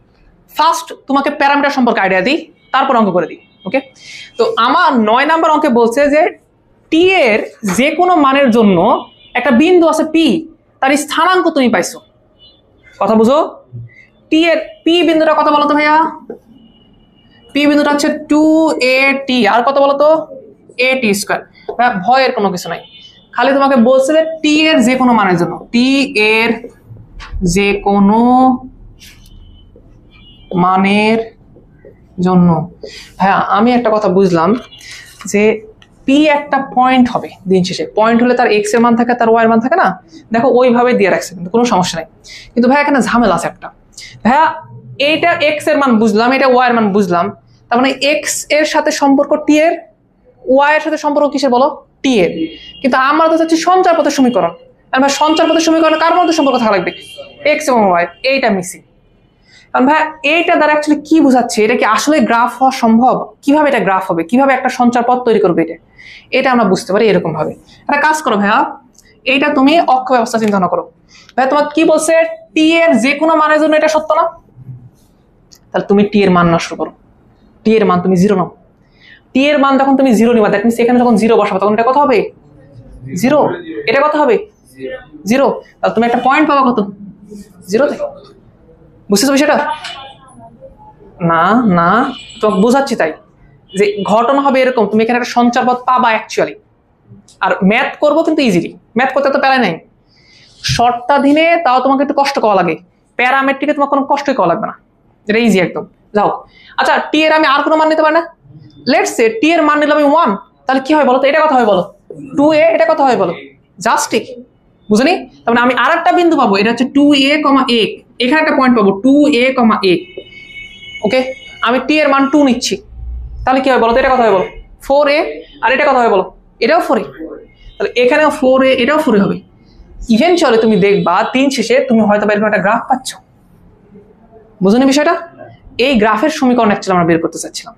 ফার্স্ট তোমাকে প্যারামিটার সম্পর্কে আইডিয়া দিই, তারপর অঙ্ক করে দিই। ওকে? তো আমার 9 নাম্বার অঙ্কে বলছে যে টি এর যে কোনো মানের জন্য একটা বিন্দু আছে পি, তার স্থানাঙ্ক তুমি পাইছো। কথা বুঝো? টি এর পি বিন্দুটা কত বলো তো ভাইয়া? পি বিন্দুটা হচ্ছে 2at, আর কত বলো তো? at²। ভাইয়া ভয়ের কোনো কিছু নাই, খালি তোমাকে বলছে যে টি এর যে কোনো মানের জন্য, টি এর যে কোনো মানের জন্য। হ্যাঁ, আমি একটা কথা বুঝলাম যে পি একটা পয়েন্ট হবে দিন শেষে। পয়েন্ট হলে তার এক্স এর মান থাকে, তার ওয়াই এর মান থাকে না। দেখো ওইভাবে দিয়ে রাখছে, কিন্তু কোনো সমস্যা নেই। কিন্তু ভাই এখানে ঝামেলা আছে একটা। ভাইয়া এইটা এক্স এর মান বুঝলাম, এটা ওয়াই এর মান বুঝলাম, তার মানে এক্স এর সাথে সম্পর্ক টি এর, ওয়াই এর সাথে সম্পর্ক কিসের বলো, টি এর। কিন্তু আমরা তো চাচ্ছি সঞ্চার পথের সমীকরণ। আর ভাই সঞ্চার পথের সমীকরণে কার মধ্যে সম্পর্ক থাকা লাগবে, এক্স এবং ওয়াই। এইটা মিসিং। কারণ ভাই এইটা দ্বারা অ্যাকচুয়ালি কি বোঝাচ্ছে, এটা কি আসলে গ্রাফ হওয়া সম্ভব? কিভাবে এটা গ্রাফ হবে, কিভাবে একটা সঞ্চার পথ তৈরি করবে, এটা আমরা বুঝতে পারি এরকম ভাবে। একটা কাজ করো ভাইয়া, এইটা তুমি অক্ষ ব্যবস্থা চিন্তা করো। ভাইয়া তোমাকে কি বলছে, টি এর যে কোনো মানের জন্য এটা সত্য না? তাহলে তুমি টি এর মান না শুরু করো, টি এর মান তুমি 0 নাও। টি এর মান যখন তুমি 0 নিবা, দ্যাট মিন্স এখানে যখন 0 বসাবো তখন এটা কত হবে, 0। এটা কত হবে, 0। তাহলে তুমি একটা পয়েন্ট পাবা কত, 0তে। বুঝতেছো বিষয়টা? না না, তোমাকে বোঝাচ্ছি তাই যে ঘটনা হবে এরকম, তুমি এখানে একটা সঞ্চার পথ পাবা অ্যাকচুয়ালি। আর ম্যাথ করবো কিন্তু ইজিলি, ম্যাথ করতে তো প্যারা নাই। শর্তাধীনে তাও তোমাকে একটু কষ্ট করা লাগে, প্যারামেট্রিকে তোমার কোনো কষ্টই করা লাগবে না, এটা ইজি একদম। যাও আচ্ছা, টি এর আমি আর কোনো মান নিতে পারি না। লেটস সে টি এর মান নিলাম আমি 1, তাহলে কি হয় বলো তো, এটা কত হয় বলো, 2a। এটা কত হয় বলো, জাস্ট ঠিক। বুঝলি? তার মানে আমি আর একটা বিন্দু পাবো, এটা হচ্ছে 2a, a। এখানে একটা পয়েন্ট পাবো 2a, a। ওকে, আমি টি এর মান 2 নিচ্ছি, তাহলে কি হয় বলো তো, এটা কত হয় বলো, 4a। আর এটা কত হয় বলো, এটাও 4a। তাহলে এখানেও 4a, এটাও 4a হবে। ইভেনচুয়ালি তুমি দেখবা দিন শেষে তুমি হয়তো এরকম একটা গ্রাফ পাচ্ছ। বুঝলি বিষয়টা? এই গ্রাফের সমীকরণ অ্যাকচুয়ালি আমরা বের করতে চাচ্ছিলাম।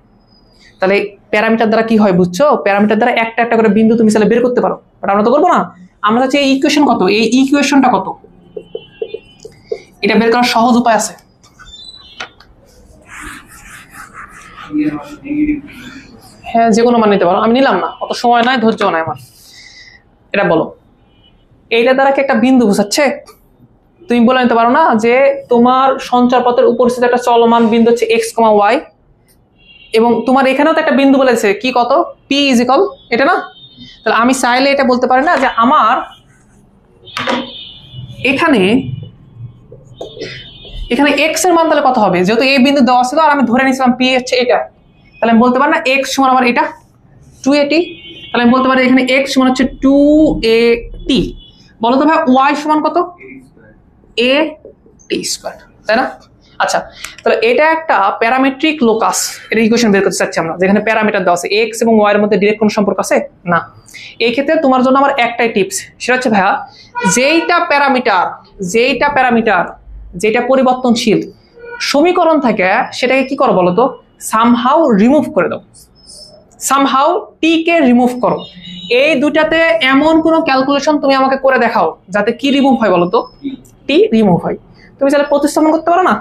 তাহলে প্যারামিটার দ্বারা কি হয় বুঝছো, প্যারামিটার দ্বারা একটা একটা করে বিন্দু তুমি চাইলে বের করতে পারো, বাট আমরা তো করবো না। আমরা চাচ্ছি এই ইকুয়েশন কত, এই ইকুয়েশনটা কত, এটা বের করার সহজ উপায় আছে। হ্যাঁ, যে কোনো মান নিতে পারো, আমি নিলাম না, অত সময় নাই, ধৈর্য নাই আমার। এটা বলো, এইটা দ্বারা কি একটা বিন্দু বোঝাচ্ছে? তুমি বলে নিতে পারো না যে তোমার সঞ্চার পথের উপস্থিত একটা চলমান বিন্দু হচ্ছে এক্স, ওয়াই, এবং তোমার এখানেও তো একটা বিন্দু বলেছে কি কত, পি ইজ ইকুয়াল, এটা না? তাহলে আমি চাইলে এটা বলতে পারি না যে আমার এখানে এক্স এর মান তাহলে কত হবে, যেহেতু এই বিন্দু দেওয়া ছিল আর আমি ধরে নিয়েছিলাম পি হচ্ছে এটা, তাহলে আমি বলতে পারি না এক্স সমান আমার এটা 2at। তাহলে আমি বলতে পারি এখানে এক্স সমান হচ্ছে 2at। বলো তো ভাই ওয়াই সমান কত, a² তাই না? আচ্ছা, তাহলে এটা একটা প্যারামেট্রিক লোকাস, এর ইকুয়েশন বের করতে চাচ্ছি আমরা, যেখানে প্যারামিটার দেওয়া আছে এক্স এবং ওয়াই এর মধ্যে ডাইরেক্ট কোনো সম্পর্ক আছে না। এই ক্ষেত্রে তোমার জন্য আমার একটাই টিপস, সেটা হচ্ছে ভাইয়া যেটা প্যারামিটার যেটা পরিবর্তনশীল সমীকরণ থাকে সেটাকে কি করো বলো তো, সামহাউ রিমুভ করে দাও, সামহাউ টি কে রিমুভ করো। এই দুটাতে এমন কোনো ক্যালকুলেশন তুমি আমাকে করে দেখাও যাতে কি রিমুভ হয় বলো তো, টি রিমুভ হয়। তুমি চাইলে প্রতিস্থাপন করতে পারো না।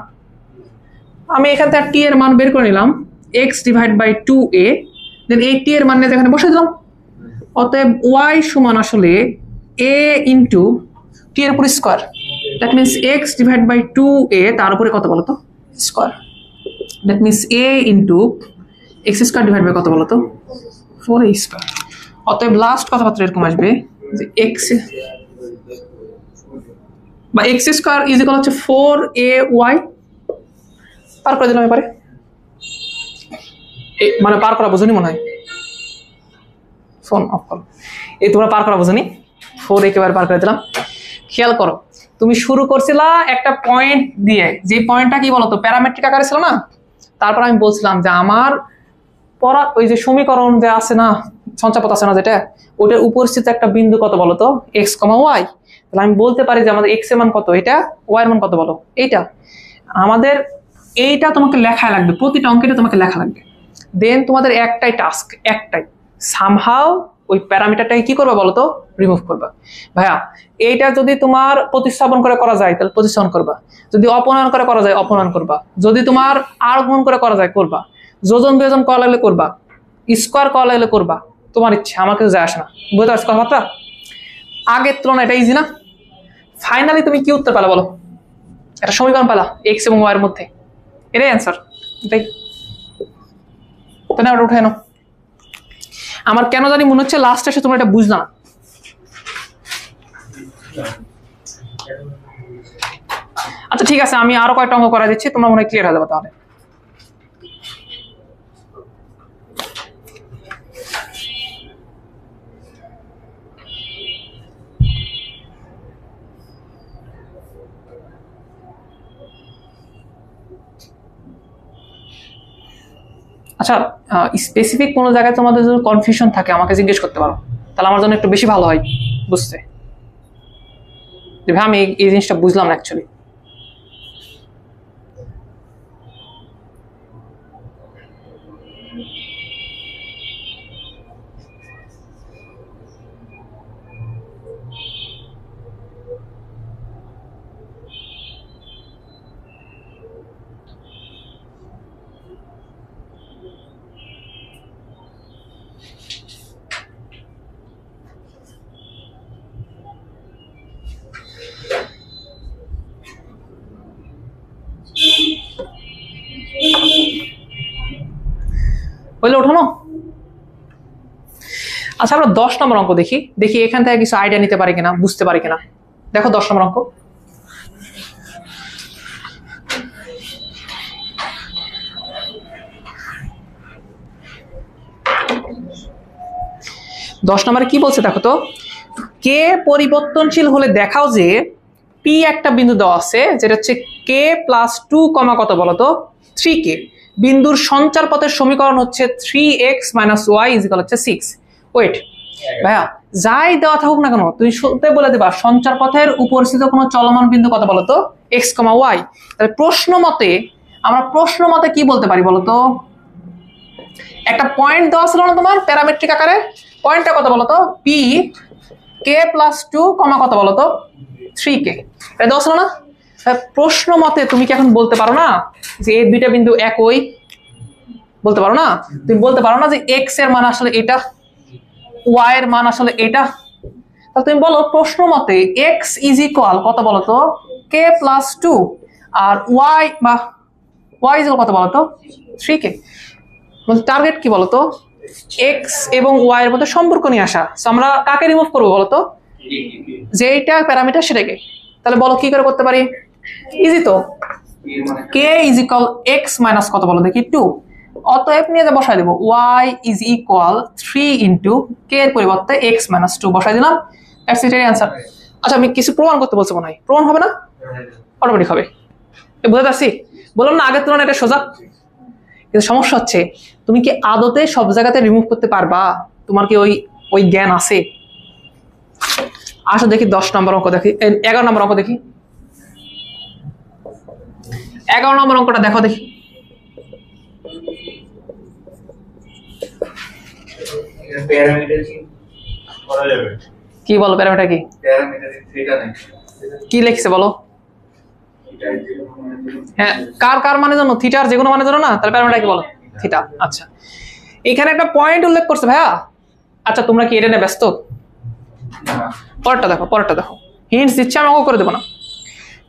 আমি এখান থেকে টি এর মান বের করে নিলাম, x ডিভাইড বাই 2a, দেন এই টি এর মান নিয়ে এখানে বসে দিলাম। অতএব y সমান আসলে a ইন্টু টি এর উপর square, that means x divide by 2a, তার উপরে কত বলো তো, square, that means a into x square divided by কত বলো তো, 4a স্কোয়ার। অতএব লাস্ট কথাবার্তা এরকম আসবে যে এক্স বা এক্স স্কোয়ার ইজ ইকুয়াল হচ্ছে 4ay। পার করে দিলাম এবারে, মানে পার করা বোঝনি মনে হয়, ফোন অফ করো। এই তোমরা পার করা বোঝনি, 4 একেবারে পার করে দিলাম। খেয়াল করো, তুমি শুরু করছিলা একটা পয়েন্ট দিয়ে, যে পয়েন্টটা কি বলতো প্যারামেট্রিক আকারে ছিল না। তারপর আমি বলছিলাম যে আমার পড়া ওই যে সমীকরণ যে আছে না, সঞ্চাপথ আছে না যেটা, ওটার উপস্থিত একটা বিন্দু কত বলতো, এক্স, ওয়াই। তাহলে আমি বলতে পারি যে আমাদের এক্স এর মান কত এটা, ওয়াই এর মান কত বলো এইটা। আমাদের এইটা তোমাকে লেখা লাগবে, প্রতিটা অঙ্কেটা তোমাকে লেখা লাগবে। দেন তোমাদের একটাই টাস্ক, একটাই, সামহাউ ওই প্যারামিটারটাকে কি করবা বলো তো, রিমুভ করবা। ভাইয়া এইটা যদি তোমার প্রতিস্থাপন করে করা যায় তাহলে প্রতিস্থাপন করবা, যদি অপনয়ন করে করা যায় অপনয়ন করবা, যদি তোমার আরোহণ করে করা যায় করবা, যোজন বিয়োজন করা লাগলে করবা, স্কোয়ার করা লাগলে করবা, তোমার ইচ্ছা, আমার কিছু যায় আসে না। বুঝতে পারছো কথাবার্তা? আগের তুলনায় এটা ইজি না? ফাইনালি তুমি কি উত্তর পেলা বলো, একটা সমীকরণ পেলা এক্স এবং ওয়াই এর মধ্যে, এটাই অ্যান্সার। এটাই তাহলে ওটা উঠে নাও। আমার কেন জানি মনে হচ্ছে লাস্ট এসে তোমরা এটা বুঝলা না। আচ্ছা ঠিক আছে, আমি আরো কয়েকটা অঙ্ক করা দিচ্ছি, তোমরা মনে হয় ক্লিয়ার হয়ে যাবে তাহলে। আচ্ছা, স্পেসিফিক কোনো জায়গায় তোমাদের যদি কনফিউশন থাকে আমাকে জিজ্ঞেস করতে পারো, তাহলে আমার জন্য একটু বেশি ভালো হয় বুঝতে, যে ভাই আমি এই জিনিসটা বুঝলাম না অ্যাকচুয়ালি। বললে ওঠানো। আচ্ছা, আমরা 10 নম্বর অঙ্ক দেখি, এখান থেকে কিছু আইডিয়া নিতে পারি কিনা, বুঝতে পারি কিনা। দেখো 10 নম্বর অঙ্ক। দশ নম্বরে কি বলছে দেখো তো, কে পরিবর্তনশীল হলে দেখাও যে পি একটা বিন্দু দেওয়া আছে যেটা হচ্ছে কে প্লাস 2 কত বলতো 3k, বিন্দুর সঞ্চার পথের সমীকরণ হচ্ছে 3x মাইনাস ওয়াই ইজিক্যাল হচ্ছে 6। ওয়েট ভাইয়া, যাই দেওয়া থাকুক না কেন তুমি শুরুতে বলে দেবা সঞ্চার পথের উপস্থিত কোনো চলমান বিন্দু কত বলতো x, y। তাহলে প্রশ্ন মতে কি বলতে পারি বলতো, একটা পয়েন্ট দেওয়া ছিল না তোমার প্যারামেট্রিক আকারে, পয়েন্টটা কত বলতো পি কে প্লাস 2 কত বলতো 3k, এটা দেওয়া ছিল না। প্রশ্ন মতে তুমি কি এখন বলতে পারো না যে এই দুইটা বিন্দু একই? বলতে পারো না? তুমি বলতে পারো না যে x এর মান আসলে এটা, y এর মান আসলে এটা? তাহলে তুমি বলো প্রশ্ন মতে x ইজ ইকুয়াল কত বলতো k প্লাস 2 আর y ইজ ইকুয়াল কত বলতো 3k। টার্গেট কি বলতো x এবং y এর মধ্যে সম্পর্ক নিয়ে আসা। আমরা কাকে রিমুভ করবো বলতো, যেটা প্যারামিটার সেটাকে। তাহলে বলো কি করে করতে পারি, ইজি তো, k is equal x minus কত বলো দেখি 2, অতএব নিয়ে যা বসাই দেবো y is equal 3 into k এর পরিবর্তে x মাইনাস 2 বসাই দিলাম। দ্যাটস ইট, এর অ্যান্সার। আচ্ছা, আমি কিছু প্রমাণ করতে বলছি মনে হয়, প্রমাণ হবে না? অটোমেটিক হবে, বুঝতে পারছি। বললাম না আগের তুলনায় এটা সোজা, কিন্তু সমস্যা হচ্ছে তুমি কি আদতে সব জায়গাতে রিমুভ করতে পারবা? তোমার কি ওই জ্ঞান আছে? আসো দেখি 10 নম্বর অঙ্ক দেখি, 11 নম্বর অঙ্ক দেখি। 11 নম্বর অঙ্কটা দেখো দেখি। কি বলো প্যারামিটার কি? কি লিখছে বলো? হ্যাঁ, কার মানে জানো? থিটার যে কোনো মানে জানো না? তাহলে প্যারামিটার কি বলো? থিটা। আচ্ছা, এখানে একটা পয়েন্ট উল্লেখ করছে ভাইয়া। আচ্ছা, তোমরা কি এটা নিয়ে ব্যস্ত? পরেরটা দেখো, হিন্টস দিচ্ছে, আমি অঙ্ক করে দেবো না।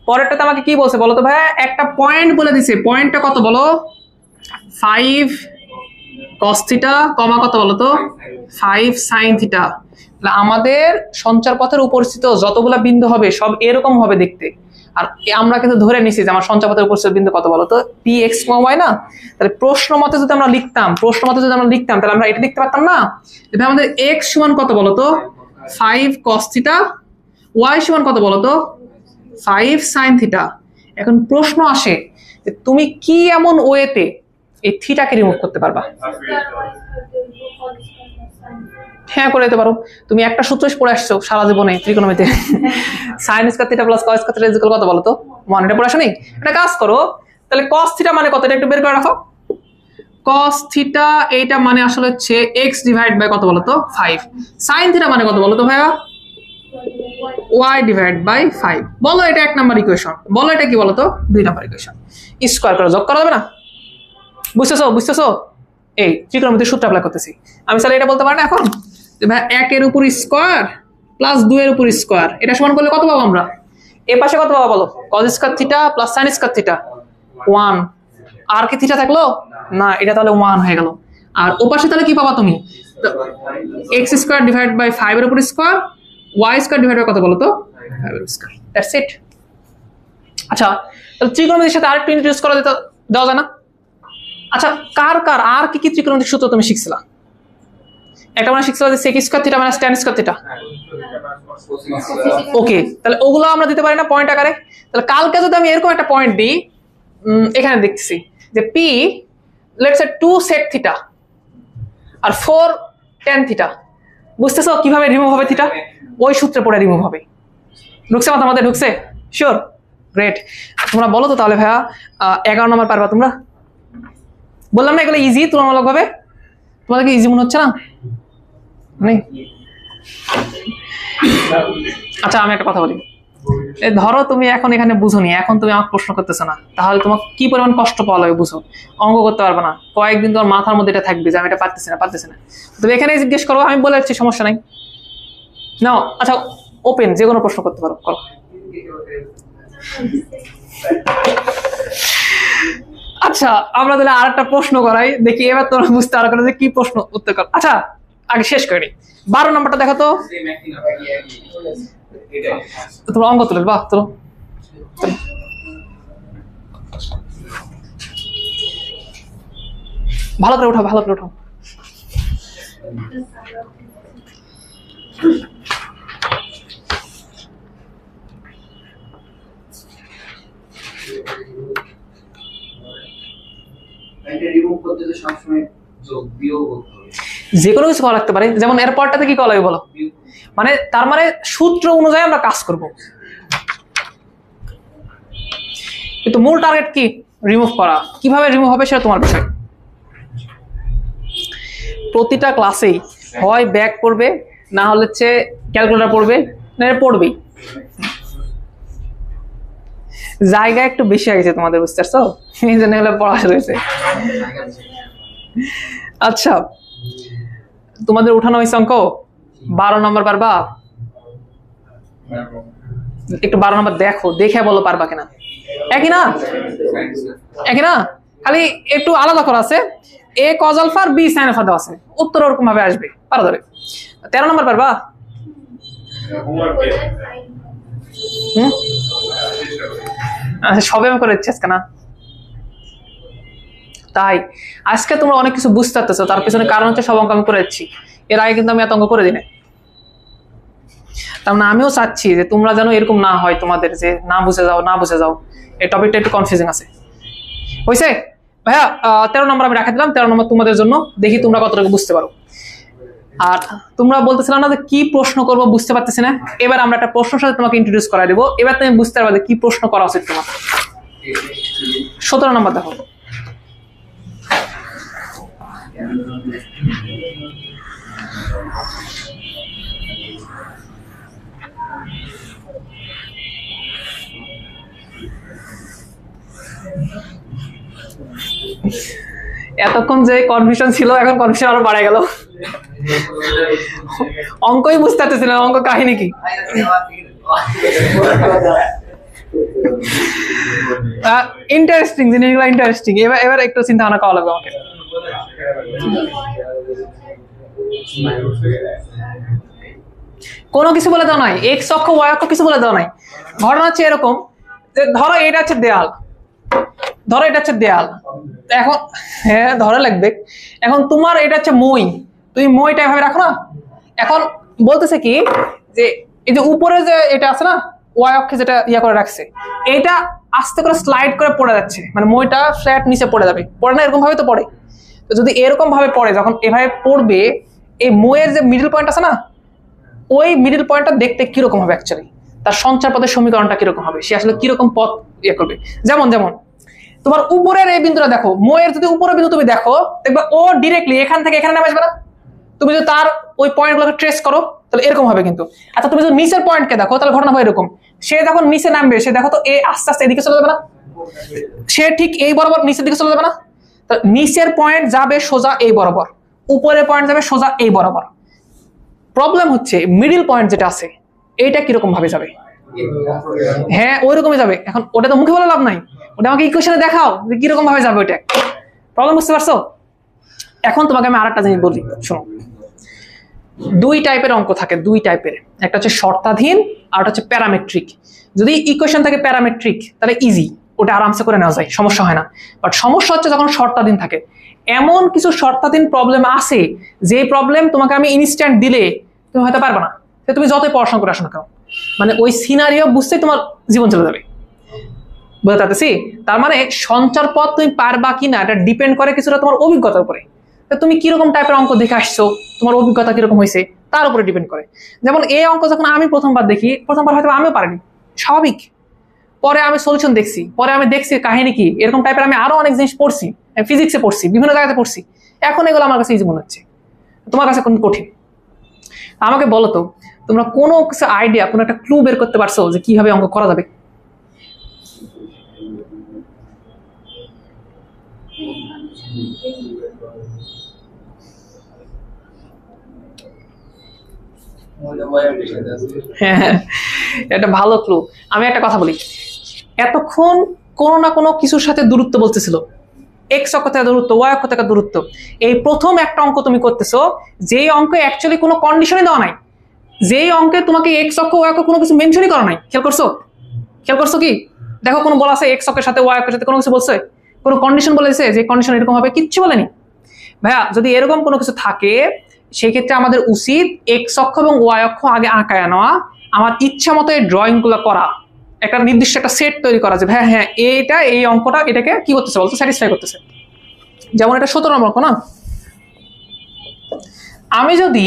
পরেরটাতে আমাকে কি বলছে বলো তো ভাইয়া, একটা পয়েন্ট বলে দিছে, পয়েন্টটা কত বলো 5 cos থিটা কত বলো তো 5 sin থিটা। আমাদের সঞ্চার পথের উপস্থিত যতগুলা বিন্দু হবে সব এরকম হবে দেখতে, আর আমরা কিন্তু ধরে নিছি যে আমার সঞ্চার পথের উপস্থিত বিন্দু কত বলো তো px, y না। তাহলে প্রশ্ন মতে যদি আমরা লিখতাম তাহলে আমরা এটা লিখতে পারতাম না যে আমাদের x সমান কত বলো তো 5 cos থিটা, y সমান কত বলো তো 5 sin থিটা। এখন প্রশ্ন আসে যে তুমি কি এমন ওয়েতে এই থিটাকে রিমুভ করতে পারবা? হ্যাঁ, করে দিতে পারো। তুমি একটা সূত্র পড়ে আসছো সারা জীবনে ত্রিকোণমিতিতে, sin square theta plus cos square theta equal কত বলো তো 1। এটা পড়ে আসো নি? একটা কাজ করো, তাহলে cos থিটা মানে কত এটা একটু বের করে রাখো। cos থিটা এইটা মানে আসলে হচ্ছে x ডিভাইড বাই কত বলো তো 5। sin থিটা মানে কত বলো তো ভাইয়া y ডিভাইড বাই 5। বলো এটা 1 নাম্বার ইকুয়েশন, বলো এটা কি বলো তো 2 নাম্বার ইকুয়েশন। স্কয়ার করে যোগ করা যাবে না? বুঝতেছো? এই ত্রিকোণমিতির সূত্র অ্যাপ্লাই করতেছি আমি। তাহলে এটা বলতে পারি না এখন যে ভাই 1 এর উপর স্কয়ার প্লাস 2 এর উপর স্কয়ার, এটা সমান করলে কত পাবো আমরা? এ পাশে কত পাবো বলো? cos square theta plus sin square theta 1। আর কি থিটা থাকলো না, এটা তাহলে 1 হয়ে গেল। আর ও পাশে তাহলে কি পাবা তুমি? x স্কয়ার ডিভাইড বাই 5 এর উপর square, y square divide by কত বলো তো 5 এর স্কয়ার। That's it. আচ্ছা, তাহলে ত্রিকোণমিতির সাথে আরেকটু ইন্ট্রোডিউস করা দেওয়া যায় না? আচ্ছা, কার আর কি ত্রিকোণমিতিক সূত্র তুমি শিখছিলা? একটা মানে শিখছিলা যে sec square theta minus tan square theta. Okay, তাহলে ওগুলো আমরা দিতে পারি না পয়েন্ট আকারে? তাহলে কালকে যদি আমি এরকম একটা পয়েন্ট দিই, এখানে দেখতেছি যে p let's say 2 sec theta আর 4 tan থিটা, বুঝতেছো কিভাবে রিমুভ হবে থিটা? ওই সূত্রে পড়ে রিমুভ হবে। ঢুকছে মাথা মধ্যে? ঢুকছে? শিওর? গ্রেট। তোমরা বলো তো তাহলে ভাইয়া 11 নম্বর পারবা তোমরা? বললাম না এগুলো ইজি তুলনামূলক ভাবে, তোমাদেরকে ইজি মনে হচ্ছে না? নেই? আচ্ছা আমি একটা কথা বলি, ধরো তুমি এখন এখানে বুঝোনি, এখন তুমি আমাকে প্রশ্ন করতেছো না, তাহলে তোমাকে কি পরিমাণ কষ্ট পাওয়া লাগে বুঝো। অঙ্ক করতে পারবে না, কয়েকদিন তোমার মাথার মধ্যে এটা থাকবে যে আমি এটা পারতেছি না। তুমি এখানে জিজ্ঞেস করো, আমি বলে যাচ্ছি, সমস্যা নাই। নাও আচ্ছা ওপেন, যে কোনো প্রশ্ন করতে পারো, করো। আচ্ছা আমরা তাহলে আর একটা প্রশ্ন করাই, দেখি এবার তোমরা বুঝতে পারো যে কি প্রশ্ন উত্তর কর। আচ্ছা আগে শেষ করে নিই, 12 নম্বরটা দেখো তো। তোমরা অঙ্ক তুলে, বাহ তোলো, ভালো করে উঠাও, ভালো করে উঠাও। যে কোনো কিছু করা লাগতে পারে, যেমন এর পরটাতে কি করা লাগবে বলো? মানে তার মানে সূত্র অনুযায়ী আমরা কাজ করব, কিন্তু মূল টার্গেট কি? রিমুভ করা। কিভাবে রিমুভ হবে সেটা তোমার বিষয়। প্রতিটা ক্লাসেই হয় ব্যাক পড়বে, না হলে হচ্ছে ক্যালকুলেটর পড়বে, না পড়বেই। জায়গা একটু বেশি হয়ে গেছে তোমাদের, বুঝতে পারছো? এই জন্য এগুলো পড়া হয়েছে। আচ্ছা তোমাদের উঠানো হয়েছে অঙ্ক 12 নম্বর, পারবা? একটু 12 নম্বর দেখো, দেখে বলো পারবা কিনা। একই না? একই না, খালি একটু আলাদা করা আছে। a cos alpha R b sin alpha দেওয়া আছে, উত্তর ওরকম ভাবে আসবে, পারা যাবে। 13 নম্বর পারবা? সবে আমি করে দিচ্ছি আজকে না, তাই আজকে তোমরা অনেক কিছু বুঝতে পারতেছো, তার পিছনে কারণ হচ্ছে সব অঙ্ক আমি করে দিচ্ছি। এর আগে কিন্তু আমি এত অঙ্ক করে দিই না। তার মানে আমিও চাচ্ছি যে তোমরা যেন এরকম না হয়, তোমাদের যে না বুঝে যাও। এই টপিকটা একটু কনফিউজিং আছে, হয়েছে ভাইয়া? 13 নম্বর আমি রাখা দিলাম, 13 নম্বর তোমাদের জন্য, দেখি তোমরা কতটুকু বুঝতে পারো। আর তোমরা বলতেছিলাম না যে কি প্রশ্ন করবো, বুঝতে পারতেছি না। এবার আমরা একটা প্রশ্নের সাথে তোমাকে ইন্ট্রোডিউস করাই দেবো, এবার তুমি বুঝতে পারবে যে কি প্রশ্ন করা উচিত তোমার। 17 নম্বর দেখো। এতক্ষণ যে কনফিউশন ছিল, এখন কনফিউশন আরো বাড়ে গেল। অঙ্কই বুঝতে পারতেছিল, অঙ্ক কাহিনী কি। ইন্টারেস্টিং জিনিসগুলো, ইন্টারেস্টিং। এবার একটু চিন্তা ভাবনা করা লাগবে আমাকে। কোনো কিছু বলে দেওয়া নাই, এক্স অক্ষ ওয়াই অক্ষ কিছু বলে দেওয়া নাই। ঘটনা হচ্ছে এরকম যে ধরো এটা হচ্ছে দেয়াল, এখন হ্যাঁ ধরে লাগবে। এখন তোমার এটা হচ্ছে মই, তুমি মইটা এভাবে রাখো না। এখন বলতেছে কি যে এই যে উপরে যে এটা আছে না, ওয়াই অক্ষে যেটা ইয়া করে রাখছে, এটা আস্তে করে স্লাইড করে পড়ে যাচ্ছে, মানে মইটা ফ্ল্যাট নিচে পড়ে যাবে। পড়ে না, এরকম ভাবে তো পড়ে। তো যদি এরকম ভাবে পড়ে, যখন এভাবে পড়বে, এই মইয়ের যে মিডল পয়েন্ট আছে না, ওই মিডল পয়েন্টটা দেখতে কিরকম হবে অ্যাকচুয়ালি, তার সঞ্চার পথের সমীকরণটা কিরকম হবে, সে আসলে কিরকম পথ ইয়ে করবে। যেমন তোমার উপরের এই বিন্দুটা দেখো, মইয়ের যদি উপরের বিন্দু তুমি দেখো, দেখবা ও ডিরেক্টলি এখান থেকে এখানে নামে আসবে না। তুমি যদি তার ওই পয়েন্টগুলোকে ট্রেস করো তাহলে এরকম হবে কিন্তু। আচ্ছা তুমি যদি নিচের পয়েন্টকে দেখো, তাহলে ঘটনা হয় এরকম। সে যখন নিচে নামবে, সে দেখো তো এ আস্তে আস্তে এদিকে চলে যাবে না, সে ঠিক এই বরাবর নিচের দিকে চলে যাবে না। তাহলে নিচের পয়েন্ট যাবে সোজা এই বরাবর, উপরের পয়েন্ট যাবে সোজা এই বরাবর। প্রবলেম হচ্ছে মিডল পয়েন্ট যেটা আছে, এইটা কিরকম ভাবে যাবে? হ্যাঁ ওইরকমই যাবে। এখন ওটা তো মুখে বলে লাভ নাই, ওটা আমাকে ইকুয়েশনে দেখাও যে কিরকম ভাবে যাবে ওইটা। প্রবলেম বুঝতে পারছো? এখন তোমাকে আমি আরেকটা জিনিস বলি, শোনো। 2 টাইপের অঙ্ক থাকে, 2 টাইপের। একটা হচ্ছে শর্তাধীন আর একটা হচ্ছে প্যারামেট্রিক। যদি ইকুয়েশন থাকে প্যারামেট্রিক তাহলে ইজি, ওটা আরামসে করে নেওয়া যায়, সমস্যা হয় না। বাট সমস্যা হচ্ছে যখন শর্তাধীন থাকে। এমন কিছু শর্তাধীন প্রবলেম আছে, যে প্রবলেম তোমাকে আমি ইনস্ট্যান্ট দিলে তুমি হয়তো পারবে না, তুমি যতই পড়াশোনা করে আসো না কেন, মানে ওই সিনারিও বুঝতেই তোমার জীবন চলে যাবে। বুঝতে পারতেছি? তার মানে সঞ্চার পথ তুমি পারবা কিনা এটা ডিপেন্ড করে কিছুটা তোমার অভিজ্ঞতার উপরে। তুমি কিরকম টাইপের অঙ্ক দেখে আসছো, তোমার অভিজ্ঞতা কিরকম হয়েছে তার উপরে ডিপেন্ড করে। যেমন এই অঙ্ক যখন আমি প্রথমবার দেখি, প্রথমবার হয়তো আমিও পারিনি, স্বাভাবিক। পরে আমি সলিউশন দেখছি, পরে আমি দেখছি কাহিনী কি, এরকম টাইপের আমি আরো অনেক জিনিস পড়ছি, ফিজিক্সে পড়ছি, বিভিন্ন জায়গাতে পড়ছি, এখন এগুলো আমার কাছে ইজি মনে হচ্ছে, তোমার কাছে কোন কঠিন। আমাকে বলো তো, তোমরা কোনো কিছু আইডিয়া, কোনো একটা ক্লু বের করতে পারছো যে কিভাবে অঙ্ক করা যাবে? হ্যাঁ, এটা ভালো ক্লু। আমি একটা কথা বলি, এতক্ষণ কোনো না কোনো কিছুর সাথে দূরত্ব বলতেছিল, এক্স অক্ষ থেকে দূরত্ব, ওয়াই অক্ষ থেকে দূরত্ব। এই প্রথম একটা অঙ্ক তুমি করতেছো, যেই অঙ্কে অ্যাকচুয়ালি কোনো কন্ডিশনই দেওয়া নাই, যেই অঙ্কে তোমাকে এক্স অক্ষ ওয়াই অক্ষ কোনো কিছু মেনশনই করা নাই। খেয়াল করছো? খেয়াল করছো কি? দেখো কোনো বলা আছে এক্স অক্ষের সাথে ওয়াই অক্ষের সাথে কোনো কিছু বলছে? কোনো কন্ডিশন বলেছে যে কন্ডিশন এরকম হবে? কিচ্ছু বলেনি ভাইয়া। যদি এরকম কোনো কিছু থাকে, সেই ক্ষেত্রে আমাদের উচিত এক্স অক্ষ এবং ওয়াই অক্ষ আগে আঁকায় নেওয়া, আমার ইচ্ছা মতো এই ড্রয়িং গুলো করা, একটা নির্দিষ্ট একটা সেট তৈরি করা, যে হ্যাঁ হ্যাঁ এইটা, এই অঙ্কটা এটাকে কি করতেছে বলতো, স্যাটিসফাই করতেছে। যেমন এটা 17 নম্বর অঙ্ক না, আমি যদি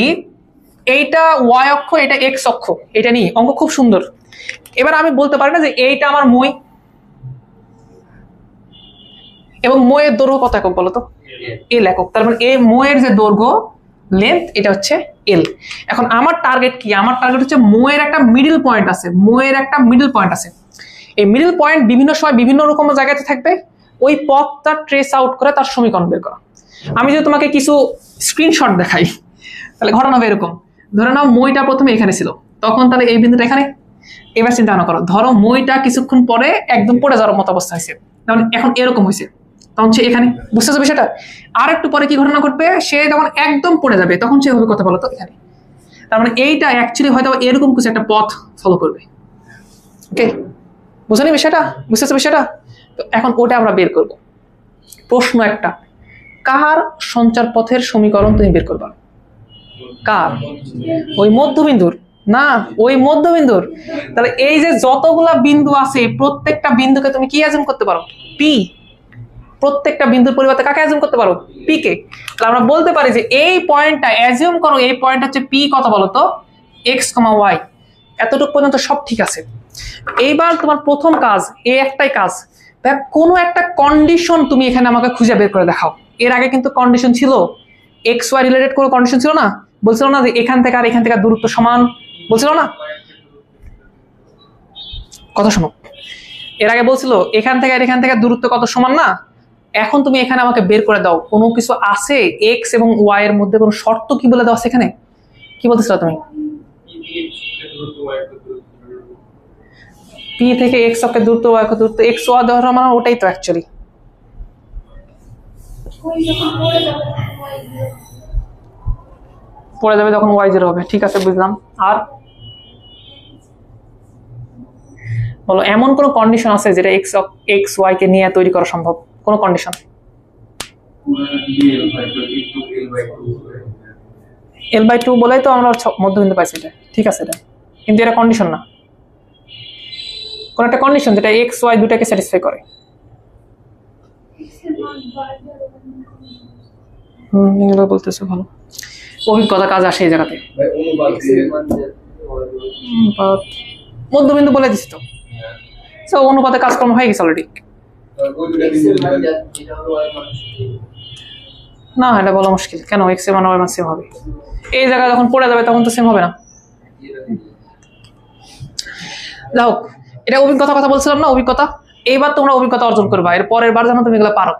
এইটা ওয়াই অক্ষ, এটা এক্স অক্ষ, এটা নিয়ে অঙ্ক খুব সুন্দর। এবার আমি বলতে পারি না যে এইটা আমার মই, এবং মইয়ের দৈর্ঘ্য কত একক বলতো? এল একক। তার মানে এই মইয়ের যে দৈর্ঘ্য, লেন্থ, এটা হচ্ছে এল। এখন আমার টার্গেট কি? আমার টার্গেট হচ্ছে মইয়ের একটা মিডল পয়েন্ট আছে, মইয়ের একটা মিডল পয়েন্ট আছে। এই মিডল পয়েন্ট বিভিন্ন সময় বিভিন্ন রকম জায়গাতে থাকবে, ওই পথটা ট্রেস আউট করে তার সমীকরণ বের করা। আমি যদি তোমাকে কিছু স্ক্রিনশট দেখাই, তাহলে ঘটনা হবে এরকম। ধরে নাও মইটা প্রথমে এখানে ছিল, তখন তাহলে এই বিন্দুটা এখানে। এবার চিন্তা ভাবনা করো, ধরো মইটা কিছুক্ষণ পরে একদম পড়ে যাওয়ার মতো অবস্থা হয়েছে, তখন এখন এরকম হয়েছে, তখন সে এখানে। বুঝতেছো বিষয়টা? আর একটু পরে কি ঘটনা ঘটবে, সে যখন একদম পড়ে যাবে তখন সে হবে কথা বলো তো এখানে। তার মানে এইটা অ্যাকচুয়ালি হয়তো এরকম কিছু একটা পথ ফলো করবে। ওকে, বুঝলি বিষয়টা? বুঝতেছো বিষয়টা? তো এখন ওটা আমরা বের করব। প্রশ্ন একটা, কার সঞ্চার পথের সমীকরণ তুমি বের করবা? কার? ওই মধ্যবিন্দুর না, ওই মধ্যবিন্দুর। তাহলে এই যে যতগুলা বিন্দু আছে, প্রত্যেকটা বিন্দুকে তুমি কি অ্যাজুম করতে পারো? পি। প্রত্যেকটা বিন্দুর পরিবর্তে কাকে অ্যাজুম করতে পারো? P K. তাহলে আমরা বলতে পারি যে এই পয়েন্টটা অ্যাজুম করো, এই পয়েন্ট হচ্ছে পি কত বলো তো? X, y. এতটুকু পর্যন্ত সব ঠিক আছে। এইবার তোমার প্রথম কাজ, এই একটাই কাজ, কোনো একটা কন্ডিশন তুমি এখানে আমাকে খুঁজে বের করে দেখাও। এর আগে কিন্তু কন্ডিশন ছিল, এক্স ওয়াই রিলেটেড কোনো কন্ডিশন ছিল না? বলছিল না যে এখান থেকে আর এখান থেকে দূরত্ব সমান, বলছিল না? কথা শোনো, এর আগে বলছিল এখান থেকে আর এখান থেকে দূরত্ব কত সমান না? এখন তুমি এখানে আমাকে বের করে দাও, কোনো কিছু আছে এক্স এবং ওয়াই এর মধ্যে কোনো শর্ত কি বলে দাও সেখানে? কি বলতেছিল তুমি? পি থেকে এক্স অক্ষের দূরত্ব, ওয়াই অক্ষের দূরত্ব, এক্স ওয়াই ধরা মানে ওটাই তো অ্যাকচুয়ালি। পড়ে যাবে যখন ওয়াই জিরো হবে, ঠিক আছে বুঝলাম। আর বলো, এমন কোন কন্ডিশন আছে যেটা এক্স ওয়াই কে নিয়ে তৈরি করা সম্ভব? কোন কন্ডিশন? এল বাই টু বলেই তো আমরা মধ্যবিন্দু পাইছি, এটা ঠিক আছে, এটা কিন্তু এটা কন্ডিশন না। কোন একটা কন্ডিশন যেটা এক্স ওয়াই দুটাকে স্যাটিসফাই করে। এগুলো বলতেছে ভালো, অভিজ্ঞতা কাজ আসে এই জায়গাতে। মধ্যবিন্দু বলে দিছি তো, অনুপাতে কাজকর্ম হয়ে গেছে অলরেডি। না, এটা বলা মুশকিল। কেন এক্স এর মান ওয়াই মান সেম হবে? এই জায়গায় যখন পড়ে যাবে তখন তো সেম হবে না। যাই হোক, এটা অভিজ্ঞতা কথা বলছিলাম না, অভিজ্ঞতা। এইবার তোমরা অভিজ্ঞতা অর্জন করবা, এর পরের বার যেন তুমি এগুলো পারো।